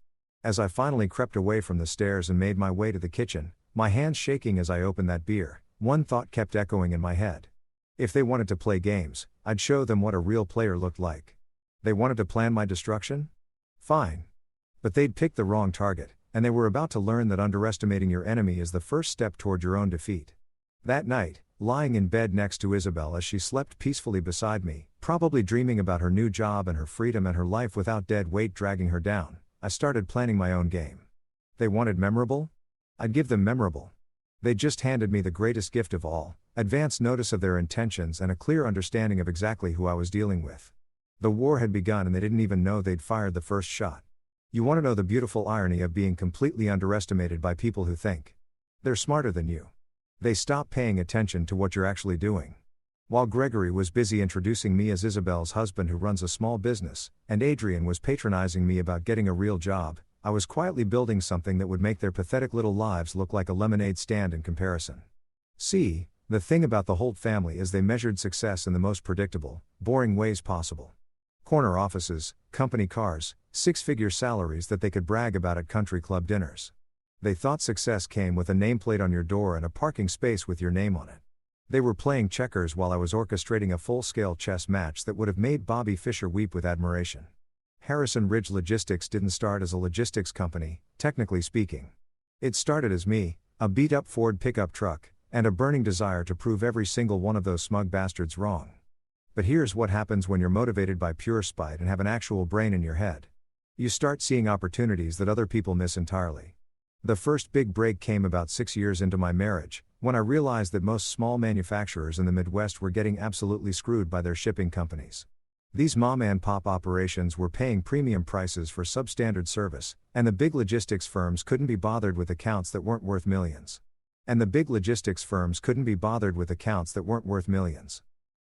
As I finally crept away from the stairs and made my way to the kitchen, my hands shaking as I opened that beer, one thought kept echoing in my head. If they wanted to play games, I'd show them what a real player looked like. They wanted to plan my destruction? Fine. But they'd picked the wrong target, and they were about to learn that underestimating your enemy is the first step toward your own defeat. That night, lying in bed next to Isabel as she slept peacefully beside me, probably dreaming about her new job and her freedom and her life without dead weight dragging her down, I started planning my own game. They wanted memorable? I'd give them memorable. They just handed me the greatest gift of all, advance notice of their intentions and a clear understanding of exactly who I was dealing with. The war had begun and they didn't even know they'd fired the first shot. You want to know the beautiful irony of being completely underestimated by people who think they're smarter than you. They stop paying attention to what you're actually doing. While Gregory was busy introducing me as Isabel's husband who runs a small business, and Adrian was patronizing me about getting a real job, I was quietly building something that would make their pathetic little lives look like a lemonade stand in comparison. See, the thing about the Holt family is they measured success in the most predictable, boring ways possible. Corner offices, company cars, 6-figure salaries that they could brag about at country club dinners. They thought success came with a nameplate on your door and a parking space with your name on it. They were playing checkers while I was orchestrating a full-scale chess match that would have made Bobby Fischer weep with admiration. Harrison Ridge Logistics didn't start as a logistics company, technically speaking. It started as me, a beat-up Ford pickup truck, and a burning desire to prove every single one of those smug bastards wrong. But here's what happens when you're motivated by pure spite and have an actual brain in your head. You start seeing opportunities that other people miss entirely. The first big break came about 6 years into my marriage, when I realized that most small manufacturers in the Midwest were getting absolutely screwed by their shipping companies. These mom-and-pop operations were paying premium prices for substandard service, and the big logistics firms couldn't be bothered with accounts that weren't worth millions.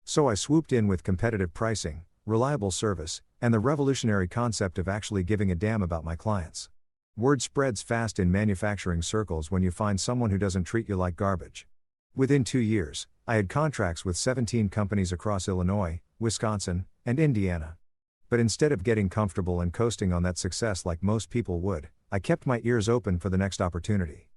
So I swooped in with competitive pricing, reliable service, and the revolutionary concept of actually giving a damn about my clients. Word spreads fast in manufacturing circles when you find someone who doesn't treat you like garbage. Within 2 years, I had contracts with 17 companies across Illinois, Wisconsin, and Indiana. But instead of getting comfortable and coasting on that success like most people would, I kept my ears open for the next opportunity.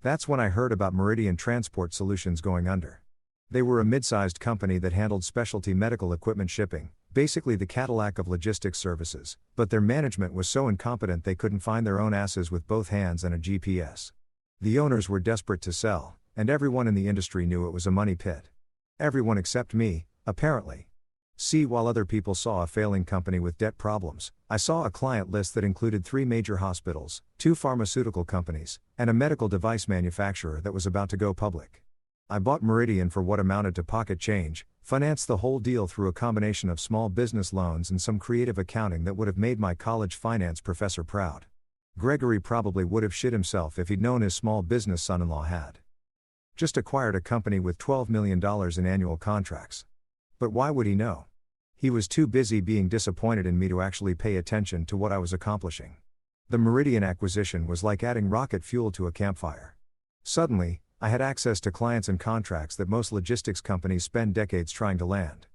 That's when I heard about Meridian Transport Solutions going under. They were a mid-sized company that handled specialty medical equipment shipping, basically the Cadillac of logistics services, but their management was so incompetent they couldn't find their own asses with both hands and a GPS. The owners were desperate to sell, and everyone in the industry knew it was a money pit. Everyone except me, apparently. See, while other people saw a failing company with debt problems, I saw a client list that included 3 major hospitals, 2 pharmaceutical companies, and a medical device manufacturer that was about to go public. I bought Meridian for what amounted to pocket change, financed the whole deal through a combination of small business loans and some creative accounting that would have made my college finance professor proud. Gregory probably would have shit himself if he'd known his small business son-in-law had just acquired a company with $12 million in annual contracts. But why would he know? He was too busy being disappointed in me to actually pay attention to what I was accomplishing. The Meridian acquisition was like adding rocket fuel to a campfire. Suddenly, I had access to clients and contracts that most logistics companies spend decades trying to land.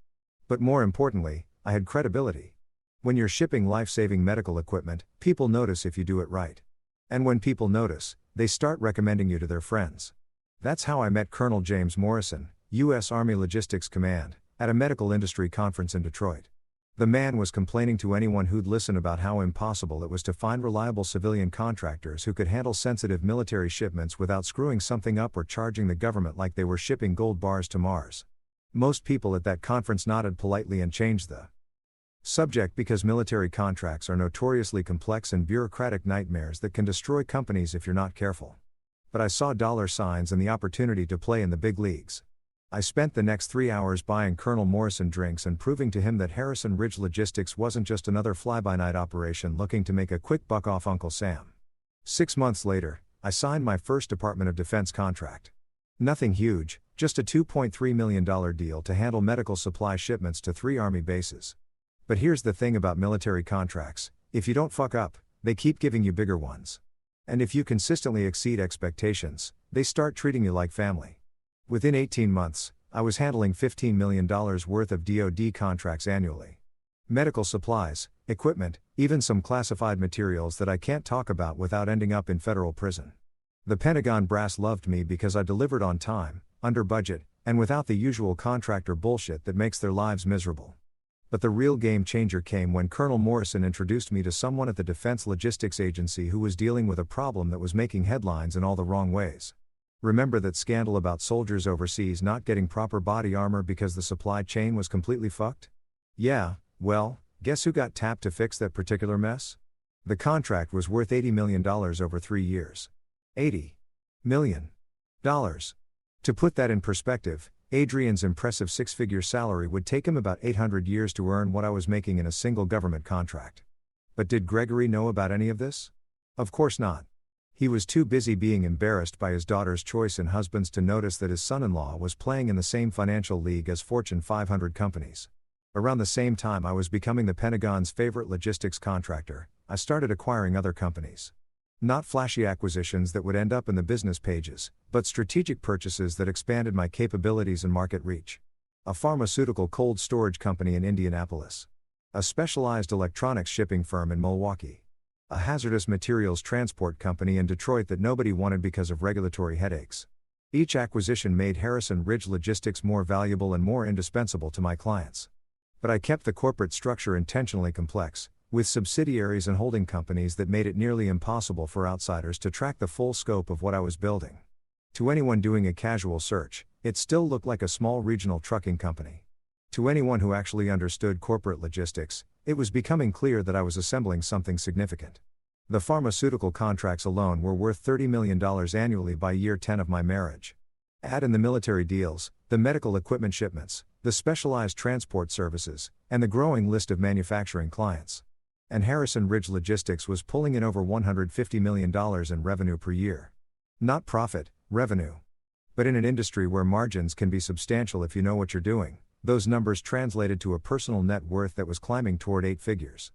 But more importantly, I had credibility. When you're shipping life-saving medical equipment, people notice if you do it right. And when people notice, they start recommending you to their friends. That's how I met Colonel James Morrison, U.S. Army Logistics Command, at a medical industry conference in Detroit. The man was complaining to anyone who'd listen about how impossible it was to find reliable civilian contractors who could handle sensitive military shipments without screwing something up or charging the government like they were shipping gold bars to Mars. Most people at that conference nodded politely and changed the subject because military contracts are notoriously complex and bureaucratic nightmares that can destroy companies if you're not careful. But I saw dollar signs and the opportunity to play in the big leagues. I spent the next 3 hours buying Colonel Morrison drinks and proving to him that Harrison Ridge Logistics wasn't just another fly-by-night operation looking to make a quick buck off Uncle Sam. 6 months later, I signed my first Department of Defense contract. Nothing huge, just a $2.3 million deal to handle medical supply shipments to 3 Army bases. But here's the thing about military contracts: if you don't fuck up, they keep giving you bigger ones. And if you consistently exceed expectations, they start treating you like family. Within 18 months, I was handling $15 million worth of DoD contracts annually. Medical supplies, equipment, even some classified materials that I can't talk about without ending up in federal prison. The Pentagon brass loved me because I delivered on time, under budget, and without the usual contractor bullshit that makes their lives miserable. But the real game changer came when Colonel Morrison introduced me to someone at the Defense Logistics Agency who was dealing with a problem that was making headlines in all the wrong ways. Remember that scandal about soldiers overseas not getting proper body armor because the supply chain was completely fucked? Yeah, well, guess who got tapped to fix that particular mess? The contract was worth $80 million over 3 years. $80 million. To put that in perspective, Adrian's impressive 6-figure salary would take him about 800 years to earn what I was making in a single government contract. But did Gregory know about any of this? Of course not. He was too busy being embarrassed by his daughter's choice in husbands to notice that his son-in-law was playing in the same financial league as Fortune 500 companies. Around the same time I was becoming the Pentagon's favorite logistics contractor, I started acquiring other companies. Not flashy acquisitions that would end up in the business pages, but strategic purchases that expanded my capabilities and market reach. A pharmaceutical cold storage company in Indianapolis. A specialized electronics shipping firm in Milwaukee. A hazardous materials transport company in Detroit that nobody wanted because of regulatory headaches. Each acquisition made Harrison Ridge Logistics more valuable and more indispensable to my clients. But I kept the corporate structure intentionally complex, with subsidiaries and holding companies that made it nearly impossible for outsiders to track the full scope of what I was building. To anyone doing a casual search, it still looked like a small regional trucking company. To anyone who actually understood corporate logistics, it was becoming clear that I was assembling something significant. The pharmaceutical contracts alone were worth $30 million annually by year 10 of my marriage. Add in the military deals, the medical equipment shipments, the specialized transport services, and the growing list of manufacturing clients. And Harrison Ridge Logistics was pulling in over $150 million in revenue per year. Not profit, revenue. But in an industry where margins can be substantial if you know what you're doing, those numbers translated to a personal net worth that was climbing toward 8 figures.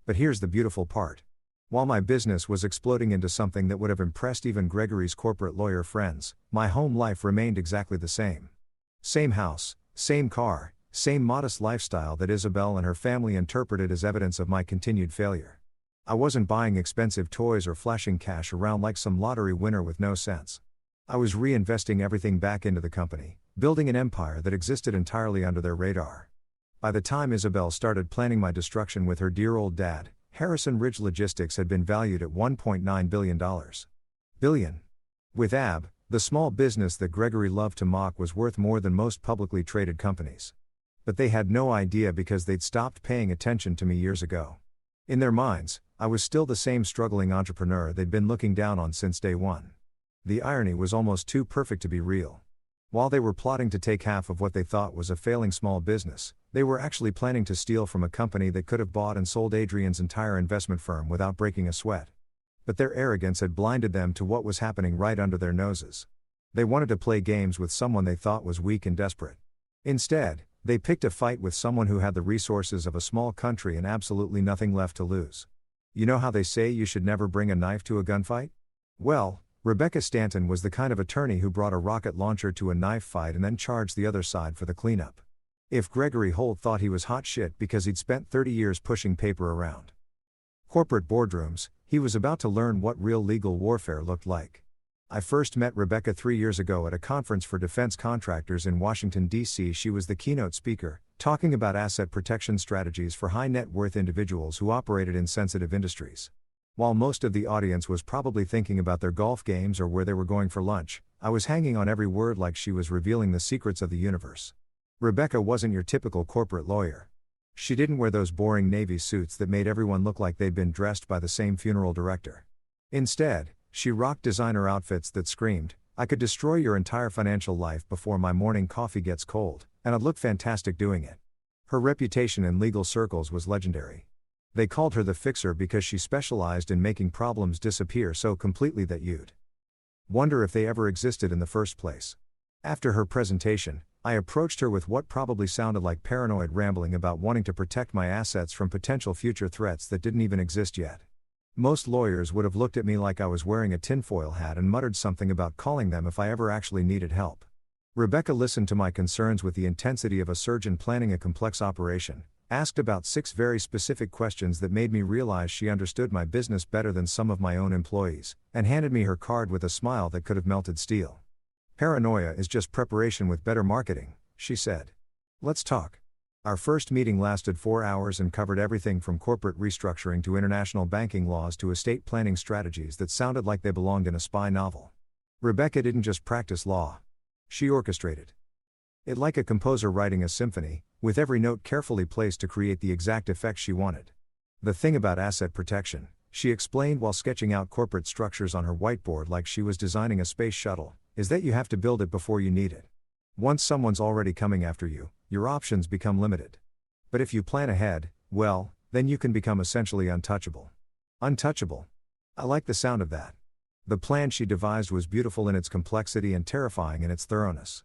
But here's the beautiful part. While my business was exploding into something that would have impressed even Gregory's corporate lawyer friends, my home life remained exactly the same. Same house, same car, same modest lifestyle that Isabel and her family interpreted as evidence of my continued failure. I wasn't buying expensive toys or flashing cash around like some lottery winner with no sense. I was reinvesting everything back into the company, building an empire that existed entirely under their radar. By the time Isabel started planning my destruction with her dear old dad, Harrison Ridge Logistics had been valued at $1.9 billion. Billion. With AB, the small business that Gregory loved to mock was worth more than most publicly traded companies. But they had no idea because they'd stopped paying attention to me years ago. In their minds, I was still the same struggling entrepreneur they'd been looking down on since day one. The irony was almost too perfect to be real. While they were plotting to take half of what they thought was a failing small business, they were actually planning to steal from a company that could have bought and sold Adrian's entire investment firm without breaking a sweat. But their arrogance had blinded them to what was happening right under their noses. They wanted to play games with someone they thought was weak and desperate. Instead, they picked a fight with someone who had the resources of a small country and absolutely nothing left to lose. You know how they say you should never bring a knife to a gunfight? Well, Rebecca Stanton was the kind of attorney who brought a rocket launcher to a knife fight and then charged the other side for the cleanup. If Gregory Holt thought he was hot shit because he'd spent 30 years pushing paper around corporate boardrooms, he was about to learn what real legal warfare looked like. I first met Rebecca 3 years ago at a conference for defense contractors in Washington, D.C. She was the keynote speaker, talking about asset protection strategies for high net worth individuals who operated in sensitive industries. While most of the audience was probably thinking about their golf games or where they were going for lunch, I was hanging on every word like she was revealing the secrets of the universe. Rebecca wasn't your typical corporate lawyer. She didn't wear those boring navy suits that made everyone look like they'd been dressed by the same funeral director. Instead, she rocked designer outfits that screamed, "I could destroy your entire financial life before my morning coffee gets cold, and I'd look fantastic doing it." Her reputation in legal circles was legendary. They called her the fixer because she specialized in making problems disappear so completely that you'd wonder if they ever existed in the first place. After her presentation, I approached her with what probably sounded like paranoid rambling about wanting to protect my assets from potential future threats that didn't even exist yet. Most lawyers would have looked at me like I was wearing a tinfoil hat and muttered something about calling them if I ever actually needed help. Rebecca listened to my concerns with the intensity of a surgeon planning a complex operation, asked about 6 very specific questions that made me realize she understood my business better than some of my own employees, and handed me her card with a smile that could have melted steel. "Paranoia is just preparation with better marketing," she said. "Let's talk." Our first meeting lasted 4 hours and covered everything from corporate restructuring to international banking laws to estate planning strategies that sounded like they belonged in a spy novel. Rebecca didn't just practice law. She orchestrated it like a composer writing a symphony, with every note carefully placed to create the exact effect she wanted. The thing about asset protection, she explained while sketching out corporate structures on her whiteboard like she was designing a space shuttle, is that you have to build it before you need it. Once someone's already coming after you, your options become limited. But if you plan ahead, well, then you can become essentially untouchable. Untouchable. I like the sound of that. The plan she devised was beautiful in its complexity and terrifying in its thoroughness.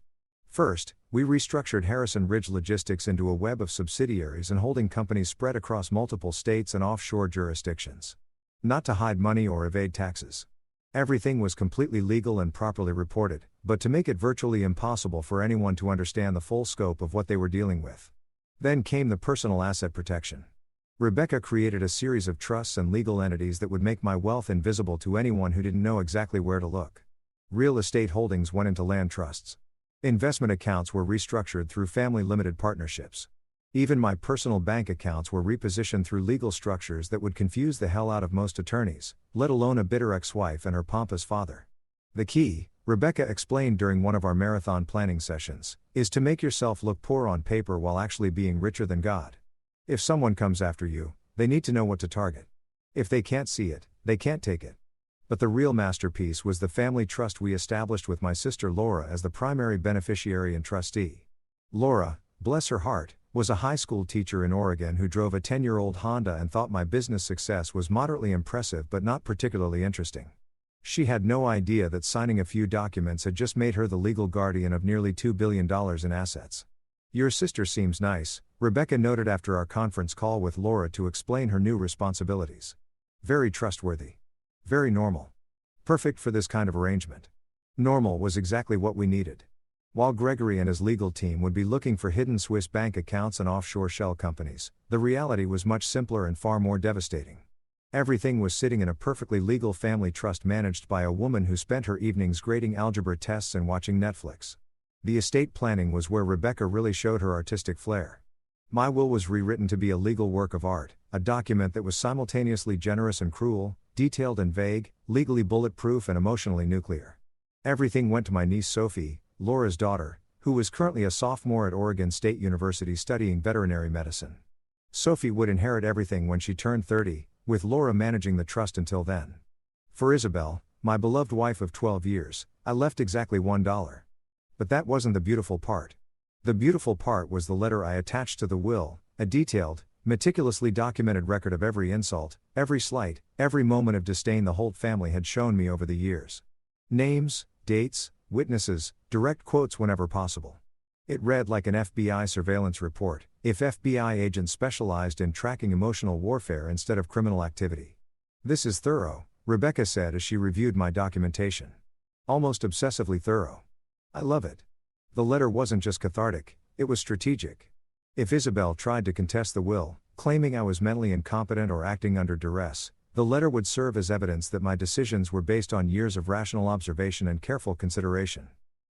First, we restructured Harrison Ridge Logistics into a web of subsidiaries and holding companies spread across multiple states and offshore jurisdictions. Not to hide money or evade taxes. Everything was completely legal and properly reported, but to make it virtually impossible for anyone to understand the full scope of what they were dealing with. Then came the personal asset protection. Rebecca created a series of trusts and legal entities that would make my wealth invisible to anyone who didn't know exactly where to look. Real estate holdings went into land trusts. Investment accounts were restructured through family limited partnerships. Even my personal bank accounts were repositioned through legal structures that would confuse the hell out of most attorneys, let alone a bitter ex-wife and her pompous father. The key, Rebecca explained during one of our marathon planning sessions, is to make yourself look poor on paper while actually being richer than God. If someone comes after you, they need to know what to target. If they can't see it, they can't take it. But the real masterpiece was the family trust we established with my sister Laura as the primary beneficiary and trustee. Laura, bless her heart, was a high school teacher in Oregon who drove a 10-year-old Honda and thought my business success was moderately impressive but not particularly interesting. She had no idea that signing a few documents had just made her the legal guardian of nearly $2 billion in assets. Your sister seems nice, Rebecca noted after our conference call with Laura to explain her new responsibilities. Very trustworthy. Very normal. Perfect for this kind of arrangement. Normal was exactly what we needed. While Gregory and his legal team would be looking for hidden Swiss bank accounts and offshore shell companies, the reality was much simpler and far more devastating. Everything was sitting in a perfectly legal family trust managed by a woman who spent her evenings grading algebra tests and watching Netflix. The estate planning was where Rebecca really showed her artistic flair. My will was rewritten to be a legal work of art, a document that was simultaneously generous and cruel, detailed and vague, legally bulletproof and emotionally nuclear. Everything went to my niece Sophie, Laura's daughter, who was currently a sophomore at Oregon State University studying veterinary medicine. Sophie would inherit everything when she turned 30, with Laura managing the trust until then. For Isabel, my beloved wife of 12 years, I left exactly $1. But that wasn't the beautiful part. The beautiful part was the letter I attached to the will, a detailed, meticulously documented record of every insult, every slight, every moment of disdain the Holt family had shown me over the years. Names, dates, witnesses, direct quotes whenever possible. It read like an FBI surveillance report, if FBI agents specialized in tracking emotional warfare instead of criminal activity. This is thorough, Rebecca said as she reviewed my documentation. Almost obsessively thorough. I love it. The letter wasn't just cathartic, it was strategic. If Isabel tried to contest the will, claiming I was mentally incompetent or acting under duress, the letter would serve as evidence that my decisions were based on years of rational observation and careful consideration.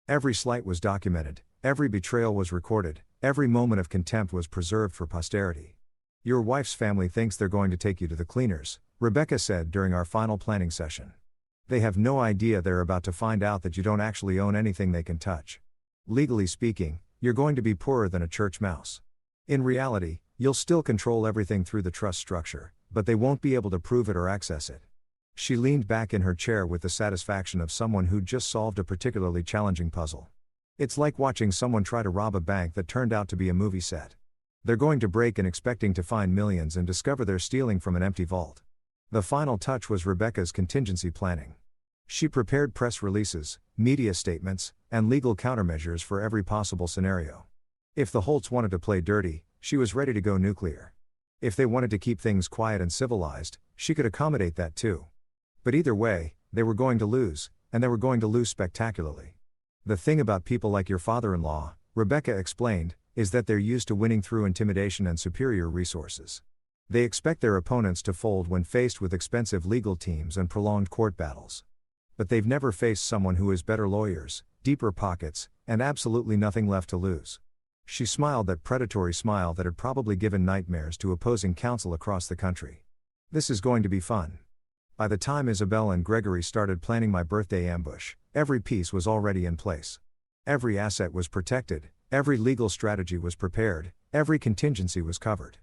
Every slight was documented, every betrayal was recorded, every moment of contempt was preserved for posterity. Your wife's family thinks they're going to take you to the cleaners, Rebecca said during our final planning session. They have no idea they're about to find out that you don't actually own anything they can touch. Legally speaking, you're going to be poorer than a church mouse. In reality, you'll still control everything through the trust structure, but they won't be able to prove it or access it. She leaned back in her chair with the satisfaction of someone who'd just solved a particularly challenging puzzle. It's like watching someone try to rob a bank that turned out to be a movie set. They're going to break in expecting to find millions and discover they're stealing from an empty vault. The final touch was Rebecca's contingency planning. She prepared press releases, media statements, and legal countermeasures for every possible scenario. If the Holts wanted to play dirty, she was ready to go nuclear. If they wanted to keep things quiet and civilized, she could accommodate that too. But either way, they were going to lose, and they were going to lose spectacularly. The thing about people like your father-in-law, Rebecca explained, is that they're used to winning through intimidation and superior resources. They expect their opponents to fold when faced with expensive legal teams and prolonged court battles. But they've never faced someone who has better lawyers, deeper pockets, and absolutely nothing left to lose. She smiled that predatory smile that had probably given nightmares to opposing counsel across the country. This is going to be fun. By the time Isabel and Gregory started planning my birthday ambush, every piece was already in place. Every asset was protected, every legal strategy was prepared, every contingency was covered.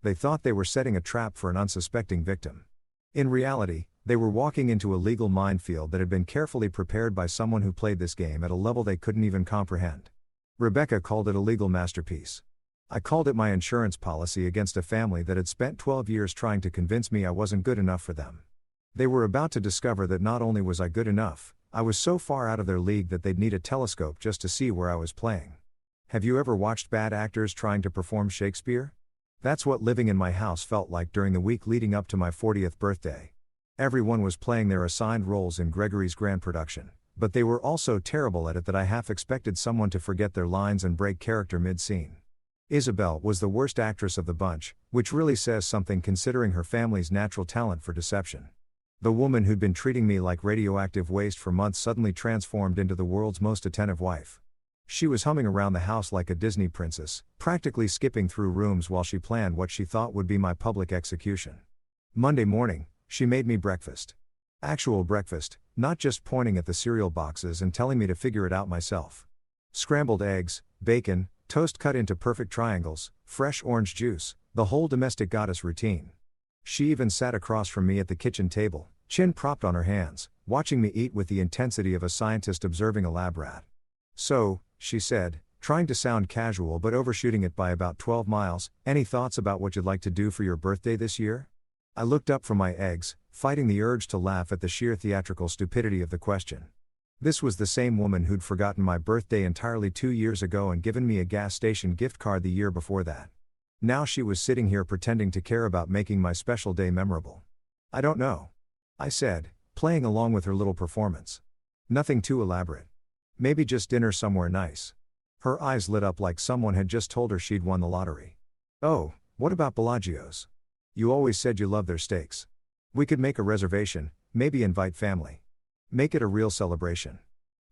They thought they were setting a trap for an unsuspecting victim. In reality, they were walking into a legal minefield that had been carefully prepared by someone who played this game at a level they couldn't even comprehend. Rebecca called it a legal masterpiece. I called it my insurance policy against a family that had spent 12 years trying to convince me I wasn't good enough for them. They were about to discover that not only was I good enough, I was so far out of their league that they'd need a telescope just to see where I was playing. Have you ever watched bad actors trying to perform Shakespeare? That's what living in my house felt like during the week leading up to my 40th birthday. Everyone was playing their assigned roles in Gregory's grand production, but they were all so terrible at it that I half expected someone to forget their lines and break character mid-scene. Isabel was the worst actress of the bunch, which really says something considering her family's natural talent for deception. The woman who'd been treating me like radioactive waste for months suddenly transformed into the world's most attentive wife. She was humming around the house like a Disney princess, practically skipping through rooms while she planned what she thought would be my public execution. Monday morning, she made me breakfast. Actual breakfast, not just pointing at the cereal boxes and telling me to figure it out myself. Scrambled eggs, bacon, toast cut into perfect triangles, fresh orange juice, the whole domestic goddess routine. She even sat across from me at the kitchen table, chin propped on her hands, watching me eat with the intensity of a scientist observing a lab rat. "So," she said, trying to sound casual but overshooting it by about 12 miles, "any thoughts about what you'd like to do for your birthday this year?" I looked up from my eggs, fighting the urge to laugh at the sheer theatrical stupidity of the question. This was the same woman who'd forgotten my birthday entirely 2 years ago and given me a gas station gift card the year before that. Now she was sitting here pretending to care about making my special day memorable. "I don't know," I said, playing along with her little performance. "Nothing too elaborate. Maybe just dinner somewhere nice." Her eyes lit up like someone had just told her she'd won the lottery. "Oh, what about Bellagio's? You always said you loved their steaks. We could make a reservation, maybe invite family. Make it a real celebration."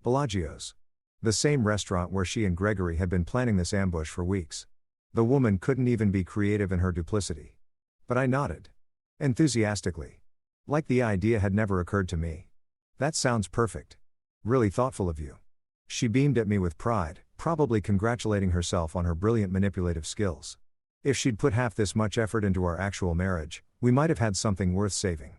Bellagio's. The same restaurant where she and Gregory had been planning this ambush for weeks. The woman couldn't even be creative in her duplicity. But I nodded. Enthusiastically. Like the idea had never occurred to me. "That sounds perfect. Really thoughtful of you." She beamed at me with pride, probably congratulating herself on her brilliant manipulative skills. If she'd put half this much effort into our actual marriage, we might have had something worth saving.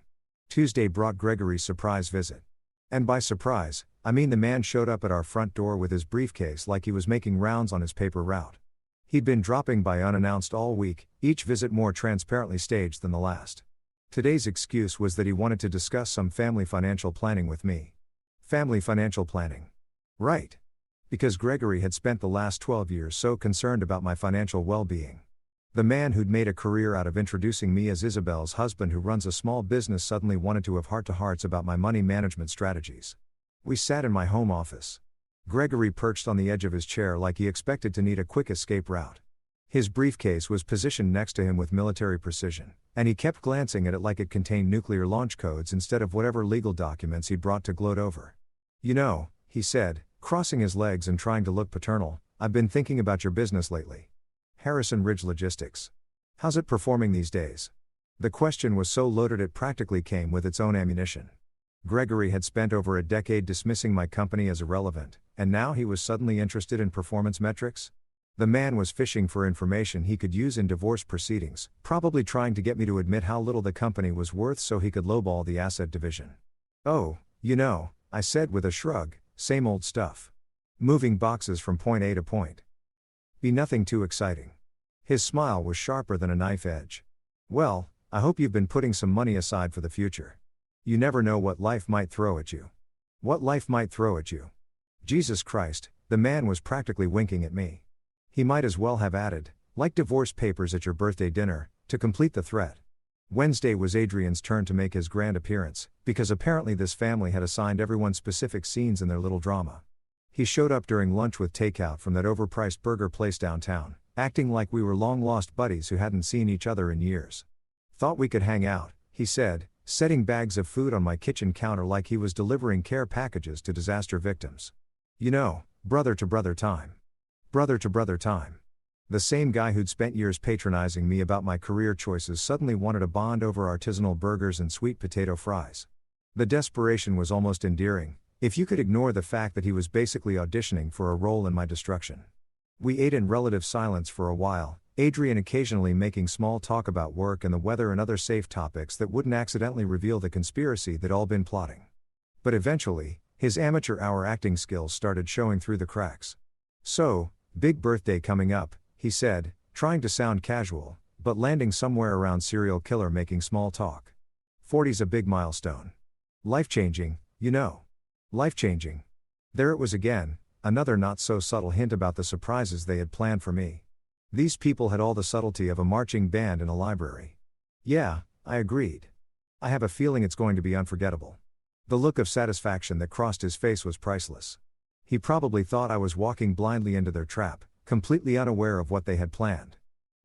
Tuesday brought Gregory's surprise visit. And by surprise, I mean the man showed up at our front door with his briefcase like he was making rounds on his paper route. He'd been dropping by unannounced all week, each visit more transparently staged than the last. Today's excuse was that he wanted to discuss some family financial planning with me. Family financial planning. Right. Because Gregory had spent the last 12 years so concerned about my financial well-being. The man who'd made a career out of introducing me as Isabel's husband who runs a small business suddenly wanted to have heart-to-hearts about my money management strategies. We sat in my home office. Gregory perched on the edge of his chair like he expected to need a quick escape route. His briefcase was positioned next to him with military precision, and he kept glancing at it like it contained nuclear launch codes instead of whatever legal documents he'd brought to gloat over. "You know," he said, crossing his legs and trying to look paternal, "I've been thinking about your business lately. Harrison Ridge Logistics. How's it performing these days?" The question was so loaded it practically came with its own ammunition. Gregory had spent over a decade dismissing my company as irrelevant, and now he was suddenly interested in performance metrics? The man was fishing for information he could use in divorce proceedings, probably trying to get me to admit how little the company was worth so he could lowball the asset division. "Oh, you know," I said with a shrug, "same old stuff. Moving boxes from point A to point B, nothing too exciting." His smile was sharper than a knife edge. "Well, I hope you've been putting some money aside for the future. You never know what life might throw at you." What life might throw at you? Jesus Christ, the man was practically winking at me. He might as well have added, "like divorce papers at your birthday dinner," to complete the threat. Wednesday was Adrian's turn to make his grand appearance, because apparently this family had assigned everyone specific scenes in their little drama. He showed up during lunch with takeout from that overpriced burger place downtown, acting like we were long-lost buddies who hadn't seen each other in years. "Thought we could hang out," he said, setting bags of food on my kitchen counter like he was delivering care packages to disaster victims. "You know, brother to brother time. Brother to brother time." The same guy who'd spent years patronizing me about my career choices suddenly wanted a bond over artisanal burgers and sweet potato fries. The desperation was almost endearing, if you could ignore the fact that he was basically auditioning for a role in my destruction. We ate in relative silence for a while, Adrian occasionally making small talk about work and the weather and other safe topics that wouldn't accidentally reveal the conspiracy they'd all been plotting. But eventually, his amateur hour acting skills started showing through the cracks. "So, big birthday coming up," he said, trying to sound casual, but landing somewhere around serial killer making small talk. 40's a big milestone. Life-changing, you know. Life-changing. There it was again, another not-so-subtle hint about the surprises they had planned for me. These people had all the subtlety of a marching band in a library. "Yeah," I agreed. "I have a feeling it's going to be unforgettable." The look of satisfaction that crossed his face was priceless. He probably thought I was walking blindly into their trap, completely unaware of what they had planned.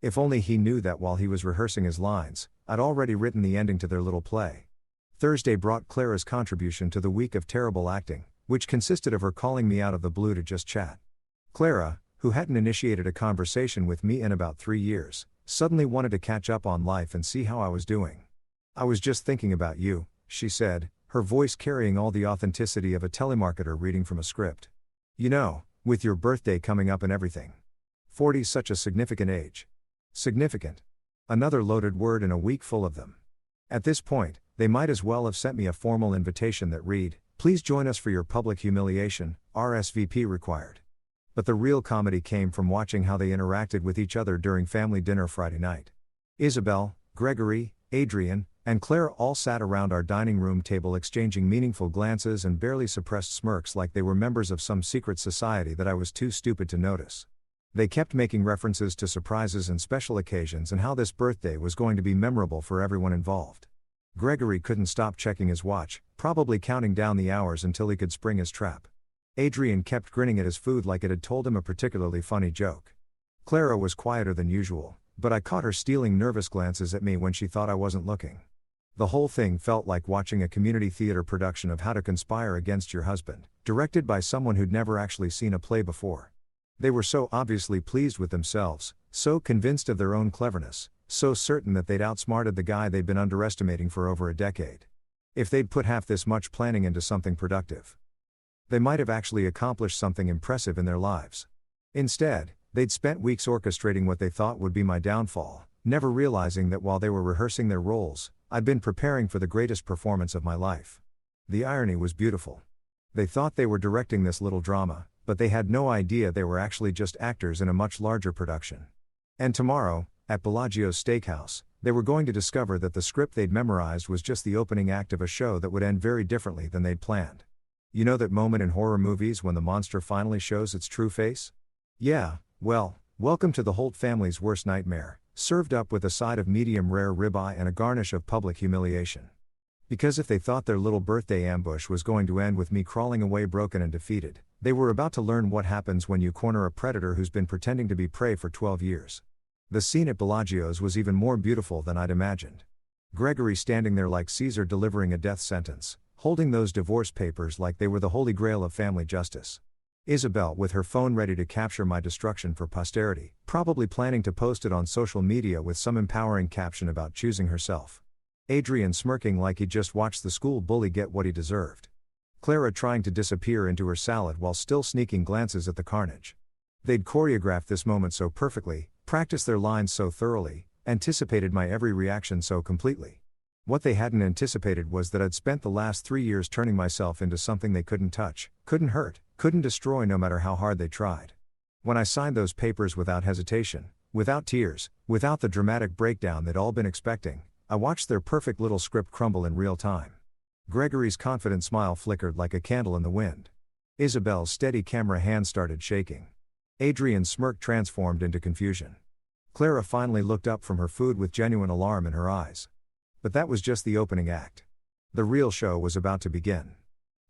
If only he knew that while he was rehearsing his lines, I'd already written the ending to their little play. Thursday brought Clara's contribution to the week of terrible acting, which consisted of her calling me out of the blue to just chat. Clara, who hadn't initiated a conversation with me in about 3 years, suddenly wanted to catch up on life and see how I was doing. "I was just thinking about you," she said, her voice carrying all the authenticity of a telemarketer reading from a script. You know, with your birthday coming up and everything. 40's such a significant age. Significant. Another loaded word in a week full of them. At this point, they might as well have sent me a formal invitation that read, "Please join us for your public humiliation, RSVP required." But the real comedy came from watching how they interacted with each other during family dinner Friday night. Isabel, Gregory, Adrian, and Clara all sat around our dining room table exchanging meaningful glances and barely suppressed smirks like they were members of some secret society that I was too stupid to notice. They kept making references to surprises and special occasions and how this birthday was going to be memorable for everyone involved. Gregory couldn't stop checking his watch, probably counting down the hours until he could spring his trap. Adrian kept grinning at his food like it had told him a particularly funny joke. Clara was quieter than usual, but I caught her stealing nervous glances at me when she thought I wasn't looking. The whole thing felt like watching a community theater production of How to Conspire Against Your Husband, directed by someone who'd never actually seen a play before. They were so obviously pleased with themselves, so convinced of their own cleverness, so certain that they'd outsmarted the guy they'd been underestimating for over a decade. If they'd put half this much planning into something productive, they might have actually accomplished something impressive in their lives. Instead, they'd spent weeks orchestrating what they thought would be my downfall, never realizing that while they were rehearsing their roles, I'd been preparing for the greatest performance of my life. The irony was beautiful. They thought they were directing this little drama, but they had no idea they were actually just actors in a much larger production. And tomorrow, at Bellagio's Steakhouse, they were going to discover that the script they'd memorized was just the opening act of a show that would end very differently than they'd planned. You know that moment in horror movies when the monster finally shows its true face? Yeah, well, welcome to the Holt family's worst nightmare, served up with a side of medium rare ribeye and a garnish of public humiliation. Because if they thought their little birthday ambush was going to end with me crawling away broken and defeated, they were about to learn what happens when you corner a predator who's been pretending to be prey for 12 years. The scene at Bellagio's was even more beautiful than I'd imagined. Gregory standing there like Caesar delivering a death sentence, holding those divorce papers like they were the holy grail of family justice. Isabel with her phone ready to capture my destruction for posterity, probably planning to post it on social media with some empowering caption about choosing herself. Adrian smirking like he'd just watched the school bully get what he deserved. Clara trying to disappear into her salad while still sneaking glances at the carnage. They'd choreographed this moment so perfectly, practiced their lines so thoroughly, anticipated my every reaction so completely. What they hadn't anticipated was that I'd spent the last 3 years turning myself into something they couldn't touch, couldn't hurt, couldn't destroy no matter how hard they tried. When I signed those papers without hesitation, without tears, without the dramatic breakdown they'd all been expecting, I watched their perfect little script crumble in real time. Gregory's confident smile flickered like a candle in the wind. Isabel's steady camera hand started shaking. Adrian's smirk transformed into confusion. Clara finally looked up from her food with genuine alarm in her eyes. But that was just the opening act. The real show was about to begin.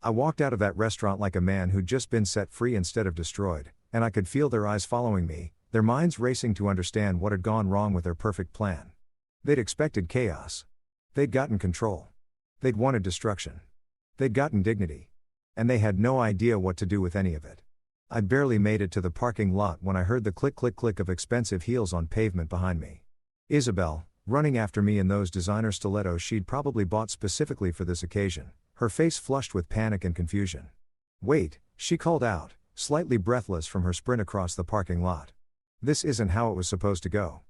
I walked out of that restaurant like a man who'd just been set free instead of destroyed, and I could feel their eyes following me, their minds racing to understand what had gone wrong with their perfect plan. They'd expected chaos. They'd gotten control. They'd wanted destruction. They'd gotten dignity. And they had no idea what to do with any of it. I barely made it to the parking lot when I heard the click-click-click of expensive heels on pavement behind me. Isabel, running after me in those designer stilettos she'd probably bought specifically for this occasion, her face flushed with panic and confusion. "Wait," she called out, slightly breathless from her sprint across the parking lot. "This isn't how it was supposed to go."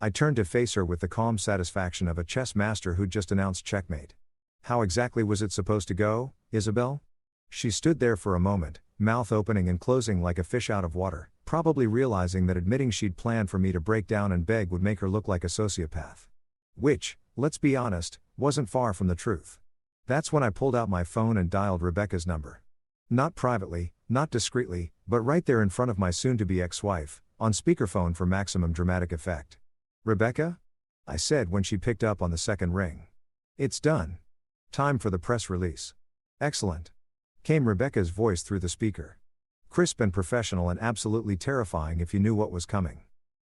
I turned to face her with the calm satisfaction of a chess master who'd just announced checkmate. "How exactly was it supposed to go, Isabel?" She stood there for a moment, mouth opening and closing like a fish out of water, probably realizing that admitting she'd planned for me to break down and beg would make her look like a sociopath. Which, let's be honest, wasn't far from the truth. That's when I pulled out my phone and dialed Rebecca's number. Not privately, not discreetly, but right there in front of my soon-to-be ex-wife, on speakerphone for maximum dramatic effect. "Rebecca?" I said when she picked up on the second ring. "It's done. Time for the press release." "Excellent," came Rebecca's voice through the speaker. Crisp and professional and absolutely terrifying if you knew what was coming.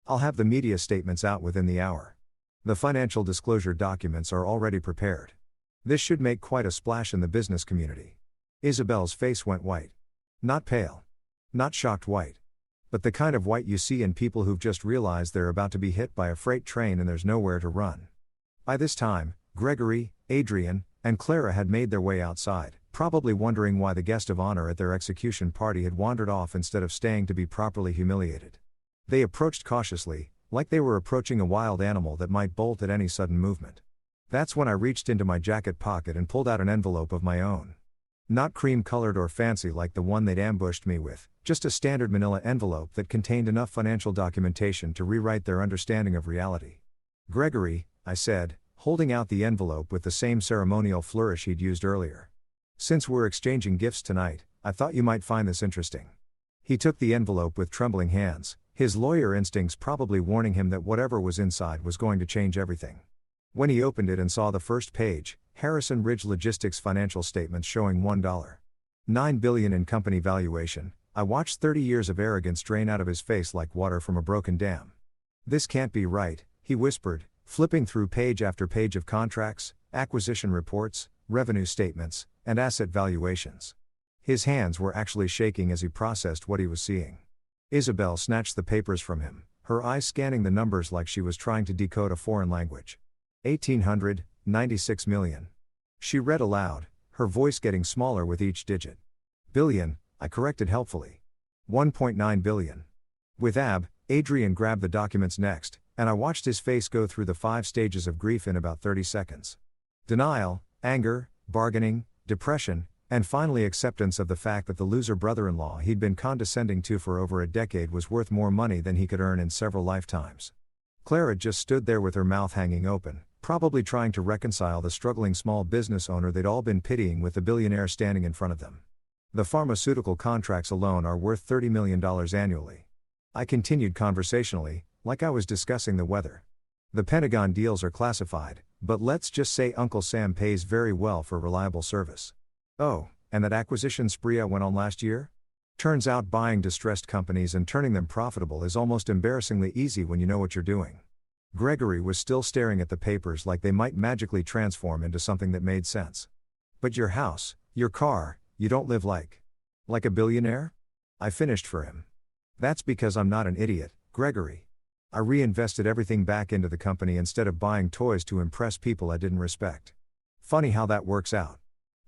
"I'll have the media statements out within the hour. The financial disclosure documents are already prepared. This should make quite a splash in the business community." Isabel's face went white. Not pale. Not shocked white. But the kind of white you see in people who've just realized they're about to be hit by a freight train and there's nowhere to run. By this time, Gregory, Adrian, and Clara had made their way outside, probably wondering why the guest of honor at their execution party had wandered off instead of staying to be properly humiliated. They approached cautiously, like they were approaching a wild animal that might bolt at any sudden movement. That's when I reached into my jacket pocket and pulled out an envelope of my own. Not cream-colored or fancy like the one they'd ambushed me with, just a standard manila envelope that contained enough financial documentation to rewrite their understanding of reality. "Gregory," I said, holding out the envelope with the same ceremonial flourish he'd used earlier. "Since we're exchanging gifts tonight, I thought you might find this interesting." He took the envelope with trembling hands, his lawyer instincts probably warning him that whatever was inside was going to change everything. When he opened it and saw the first page, Harrison Ridge Logistics financial statements showing $1.9 billion in company valuation, I watched 30 years of arrogance drain out of his face like water from a broken dam. "This can't be right," he whispered, flipping through page after page of contracts, acquisition reports, revenue statements, and asset valuations. His hands were actually shaking as he processed what he was seeing. Isabel snatched the papers from him, her eyes scanning the numbers like she was trying to decode a foreign language. 1,896 million. She read aloud, her voice getting smaller with each digit. "Billion," I corrected helpfully. 1.9 billion. With Adrian grabbed the documents next, and I watched his face go through the 5 stages of grief in about 30 seconds. Denial, anger, bargaining, depression, and finally acceptance of the fact that the loser brother-in-law he'd been condescending to for over a decade was worth more money than he could earn in several lifetimes. Clara just stood there with her mouth hanging open, probably trying to reconcile the struggling small business owner they'd all been pitying with the billionaire standing in front of them. "The pharmaceutical contracts alone are worth $30 million annually." I continued conversationally, like I was discussing the weather. "The Pentagon deals are classified, but let's just say Uncle Sam pays very well for reliable service." "Oh, and that acquisition spree I went on last year? Turns out buying distressed companies and turning them profitable is almost embarrassingly easy when you know what you're doing." Gregory was still staring at the papers like they might magically transform into something that made sense. "But your house, your car, you don't live like a billionaire?" I finished for him. "That's because I'm not an idiot, Gregory. I reinvested everything back into the company instead of buying toys to impress people I didn't respect. Funny how that works out."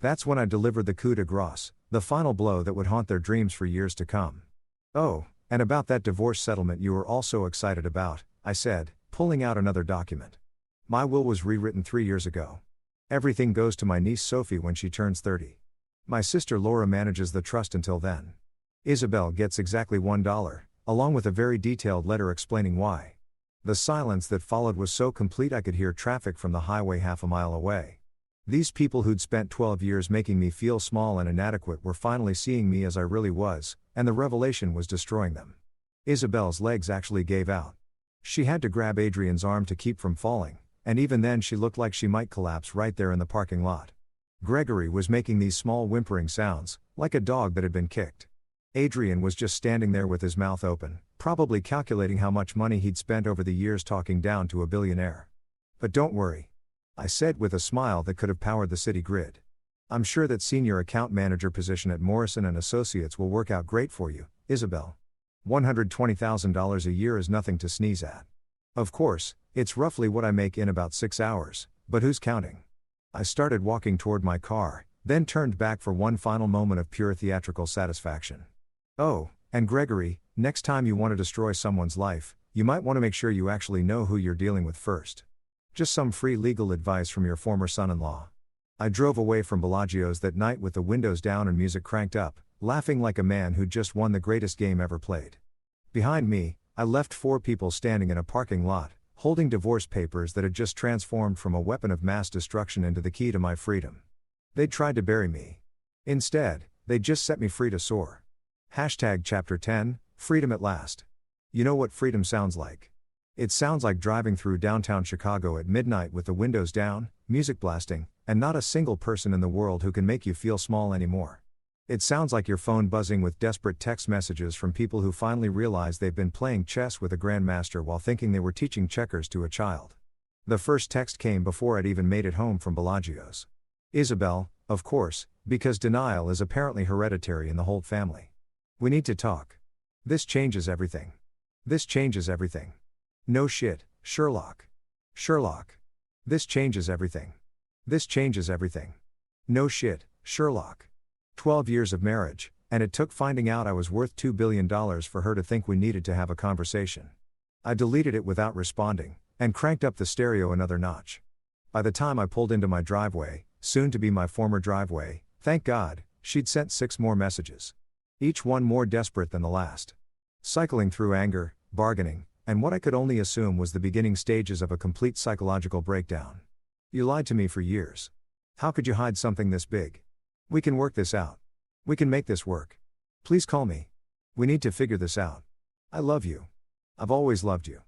That's when I delivered the coup de grace, the final blow that would haunt their dreams for years to come. "Oh, and about that divorce settlement you were all so excited about," I said, pulling out another document. "My will was rewritten 3 years ago. Everything goes to my niece Sophie when she turns 30. My sister Laura manages the trust until then. Isabel gets exactly $1, along with a very detailed letter explaining why." The silence that followed was so complete I could hear traffic from the highway half a mile away. These people who'd spent 12 years making me feel small and inadequate were finally seeing me as I really was, and the revelation was destroying them. Isabel's legs actually gave out. She had to grab Adrian's arm to keep from falling, and even then she looked like she might collapse right there in the parking lot. Gregory was making these small whimpering sounds, like a dog that had been kicked. Adrian was just standing there with his mouth open, probably calculating how much money he'd spent over the years talking down to a billionaire. "But don't worry," I said with a smile that could have powered the city grid. "I'm sure that senior account manager position at Morrison & Associates will work out great for you, Isabel. $120,000 a year is nothing to sneeze at. Of course, it's roughly what I make in about 6 hours, but who's counting?" I started walking toward my car, then turned back for one final moment of pure theatrical satisfaction. "Oh, and Gregory, next time you want to destroy someone's life, you might want to make sure you actually know who you're dealing with first. Just some free legal advice from your former son-in-law." I drove away from Bellagio's that night with the windows down and music cranked up, laughing like a man who'd just won the greatest game ever played. Behind me, I left 4 people standing in a parking lot, holding divorce papers that had just transformed from a weapon of mass destruction into the key to my freedom. They'd tried to bury me. Instead, they'd just set me free to soar. Chapter 10, Freedom at Last. You know what freedom sounds like? It sounds like driving through downtown Chicago at midnight with the windows down, music blasting, and not a single person in the world who can make you feel small anymore. It sounds like your phone buzzing with desperate text messages from people who finally realize they've been playing chess with a grandmaster while thinking they were teaching checkers to a child. The first text came before I'd even made it home from Bellagio's. Isabel, of course, because denial is apparently hereditary in the Holt family. "We need to talk. This changes everything. This changes everything." "No shit, Sherlock. Sherlock. This changes everything." This changes everything. No shit, Sherlock. 12 years of marriage, and it took finding out I was worth $2 billion for her to think we needed to have a conversation. I deleted it without responding, and cranked up the stereo another notch. By the time I pulled into my driveway, soon to be my former driveway, thank God, she'd sent 6 more messages. Each one more desperate than the last. Cycling through anger, bargaining, and what I could only assume was the beginning stages of a complete psychological breakdown. You lied to me for years. How could you hide something this big? We can work this out. We can make this work. Please call me. We need to figure this out. I love you. I've always loved you.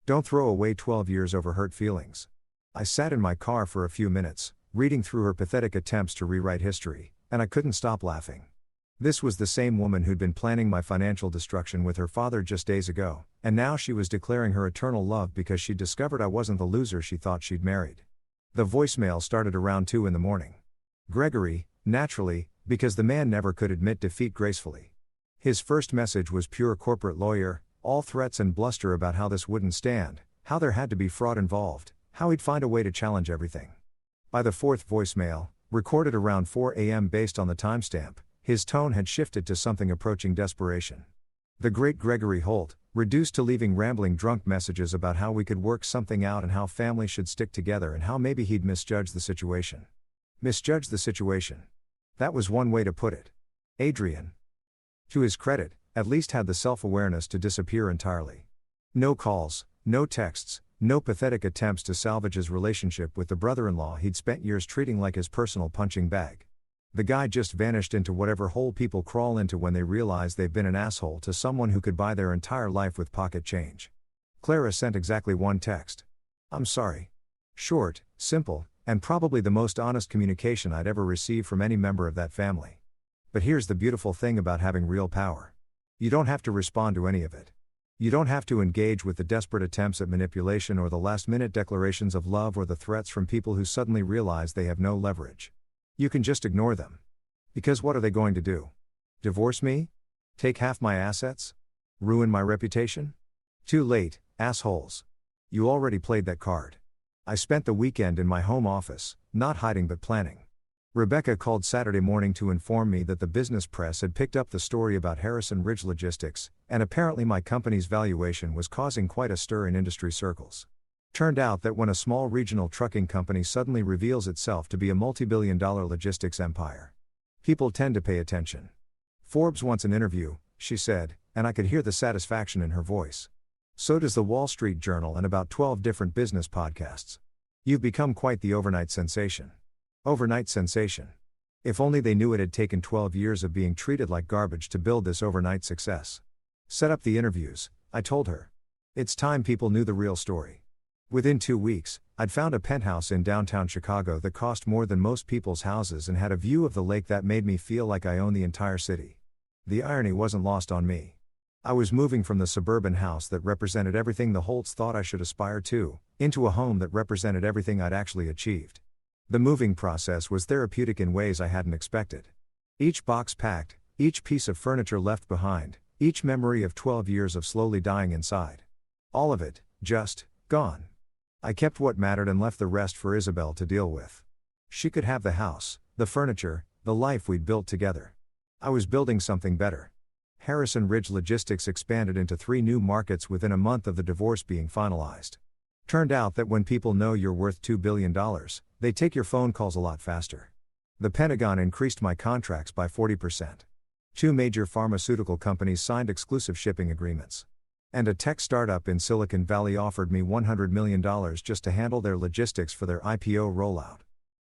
Don't throw away 12 years over hurt feelings. I sat in my car for a few minutes, reading through her pathetic attempts to rewrite history, and I couldn't stop laughing. This was the same woman who'd been planning my financial destruction with her father just days ago, and now she was declaring her eternal love because she'd discovered I wasn't the loser she thought she'd married. The voicemail started around 2 in the morning. Gregory, naturally, because the man never could admit defeat gracefully. His first message was pure corporate lawyer, all threats and bluster about how this wouldn't stand, how there had to be fraud involved, how he'd find a way to challenge everything. By the 4th voicemail, recorded around 4 a.m. based on the timestamp, his tone had shifted to something approaching desperation. The great Gregory Holt, reduced to leaving rambling drunk messages about how we could work something out and how family should stick together and how maybe he'd misjudged the situation. Misjudged the situation. That was one way to put it. Adrian, to his credit, at least had the self-awareness to disappear entirely. No calls, no texts, no pathetic attempts to salvage his relationship with the brother-in-law he'd spent years treating like his personal punching bag. The guy just vanished into whatever hole people crawl into when they realize they've been an asshole to someone who could buy their entire life with pocket change. Clara sent exactly one text. I'm sorry. Short, simple, and probably the most honest communication I'd ever received from any member of that family. But here's the beautiful thing about having real power. You don't have to respond to any of it. You don't have to engage with the desperate attempts at manipulation or the last-minute declarations of love or the threats from people who suddenly realize they have no leverage. You can just ignore them. Because what are they going to do? Divorce me? Take half my assets? Ruin my reputation? Too late, assholes. You already played that card. I spent the weekend in my home office, not hiding but planning. Rebecca called Saturday morning to inform me that the business press had picked up the story about Harrison Ridge Logistics, and apparently my company's valuation was causing quite a stir in industry circles. Turned out that when a small regional trucking company suddenly reveals itself to be a multi-billion-dollar logistics empire, people tend to pay attention. Forbes wants an interview, she said, and I could hear the satisfaction in her voice. So does the Wall Street Journal and about 12 different business podcasts. You've become quite the overnight sensation. Overnight sensation. If only they knew it had taken 12 years of being treated like garbage to build this overnight success. Set up the interviews, I told her. It's time people knew the real story. Within 2 weeks, I'd found a penthouse in downtown Chicago that cost more than most people's houses and had a view of the lake that made me feel like I owned the entire city. The irony wasn't lost on me. I was moving from the suburban house that represented everything the Holts thought I should aspire to, into a home that represented everything I'd actually achieved. The moving process was therapeutic in ways I hadn't expected. Each box packed, each piece of furniture left behind, each memory of 12 years of slowly dying inside. All of it, just, gone. I kept what mattered and left the rest for Isabel to deal with. She could have the house, the furniture, the life we'd built together. I was building something better. Harrison Ridge Logistics expanded into 3 new markets within a month of the divorce being finalized. Turned out that when people know you're worth $2 billion, they take your phone calls a lot faster. The Pentagon increased my contracts by 40%. 2 major pharmaceutical companies signed exclusive shipping agreements. And a tech startup in Silicon Valley offered me $100 million just to handle their logistics for their IPO rollout.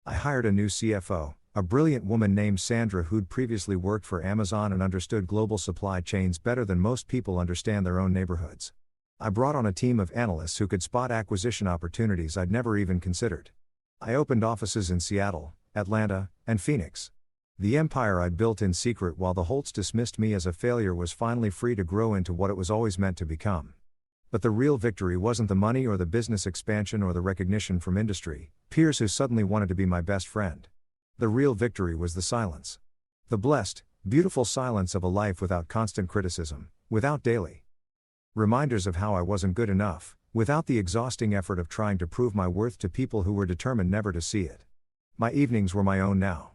I hired a new CFO, a brilliant woman named Sandra who'd previously worked for Amazon and understood global supply chains better than most people understand their own neighborhoods. I brought on a team of analysts who could spot acquisition opportunities I'd never even considered. I opened offices in Seattle, Atlanta, and Phoenix. The empire I'd built in secret while the Holts dismissed me as a failure was finally free to grow into what it was always meant to become. But the real victory wasn't the money or the business expansion or the recognition from industry, peers who suddenly wanted to be my best friend. The real victory was the silence. The blessed, beautiful silence of a life without constant criticism, without daily reminders of how I wasn't good enough, without the exhausting effort of trying to prove my worth to people who were determined never to see it. My evenings were my own now.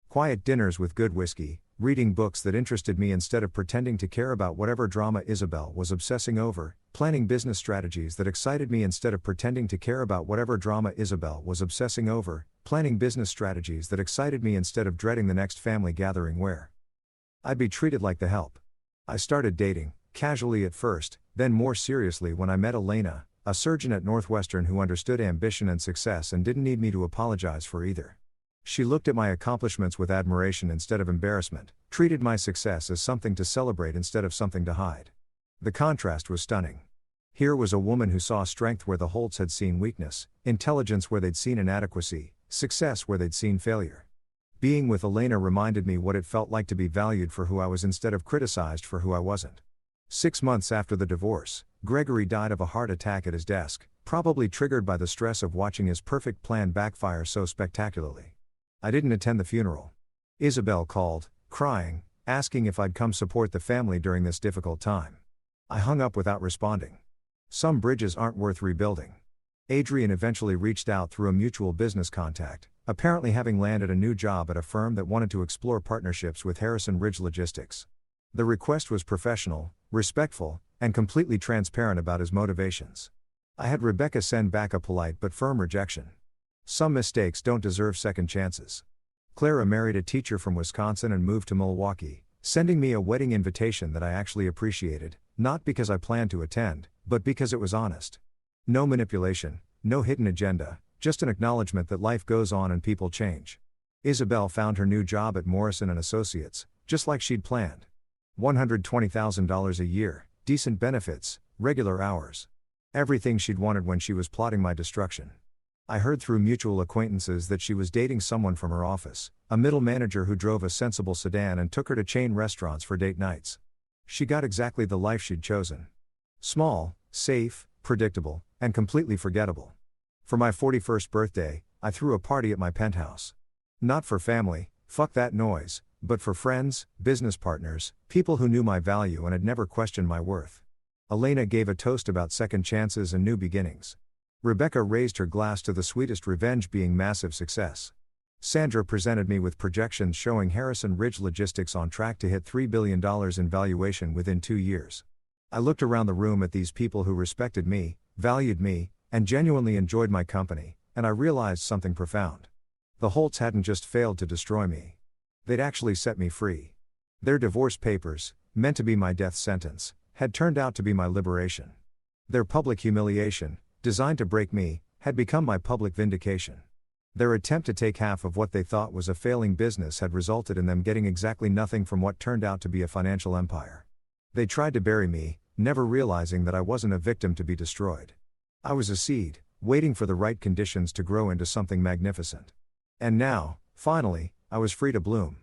Quiet dinners with good whiskey, reading books that interested me instead of pretending to care about whatever drama Isabel was obsessing over, planning business strategies that excited me instead of pretending to care about whatever drama Isabel was obsessing over, planning business strategies that excited me instead of dreading the next family gathering where I'd be treated like the help. I started dating, casually at first, then more seriously when I met Elena, a surgeon at Northwestern who understood ambition and success and didn't need me to apologize for either. She looked at my accomplishments with admiration instead of embarrassment, treated my success as something to celebrate instead of something to hide. The contrast was stunning. Here was a woman who saw strength where the Holts had seen weakness, intelligence where they'd seen inadequacy, success where they'd seen failure. Being with Elena reminded me what it felt like to be valued for who I was instead of criticized for who I wasn't. 6 months after the divorce, Gregory died of a heart attack at his desk, probably triggered by the stress of watching his perfect plan backfire so spectacularly. I didn't attend the funeral. Isabel called, crying, asking if I'd come support the family during this difficult time. I hung up without responding. Some bridges aren't worth rebuilding. Adrian eventually reached out through a mutual business contact, apparently having landed a new job at a firm that wanted to explore partnerships with Harrison Ridge Logistics. The request was professional, respectful, and completely transparent about his motivations. I had Rebecca send back a polite but firm rejection. Some mistakes don't deserve second chances. Clara married a teacher from Wisconsin and moved to Milwaukee, sending me a wedding invitation that I actually appreciated, not because I planned to attend, but because it was honest. No manipulation, no hidden agenda, just an acknowledgement that life goes on and people change. Isabel found her new job at Morrison & Associates, just like she'd planned. $120,000 a year, decent benefits, regular hours. Everything she'd wanted when she was plotting my destruction. I heard through mutual acquaintances that she was dating someone from her office, a middle manager who drove a sensible sedan and took her to chain restaurants for date nights. She got exactly the life she'd chosen. Small, safe, predictable, and completely forgettable. For my 41st birthday, I threw a party at my penthouse. Not for family, fuck that noise, but for friends, business partners, people who knew my value and had never questioned my worth. Elena gave a toast about second chances and new beginnings. Rebecca raised her glass to the sweetest revenge being massive success. Sandra presented me with projections showing Harrison Ridge Logistics on track to hit $3 billion in valuation within 2 years. I looked around the room at these people who respected me, valued me, and genuinely enjoyed my company, and I realized something profound. The Holts hadn't just failed to destroy me. They'd actually set me free. Their divorce papers, meant to be my death sentence, had turned out to be my liberation. Their public humiliation, designed to break me, had become my public vindication. Their attempt to take half of what they thought was a failing business had resulted in them getting exactly nothing from what turned out to be a financial empire. They tried to bury me, never realizing that I wasn't a victim to be destroyed. I was a seed, waiting for the right conditions to grow into something magnificent. And now, finally, I was free to bloom.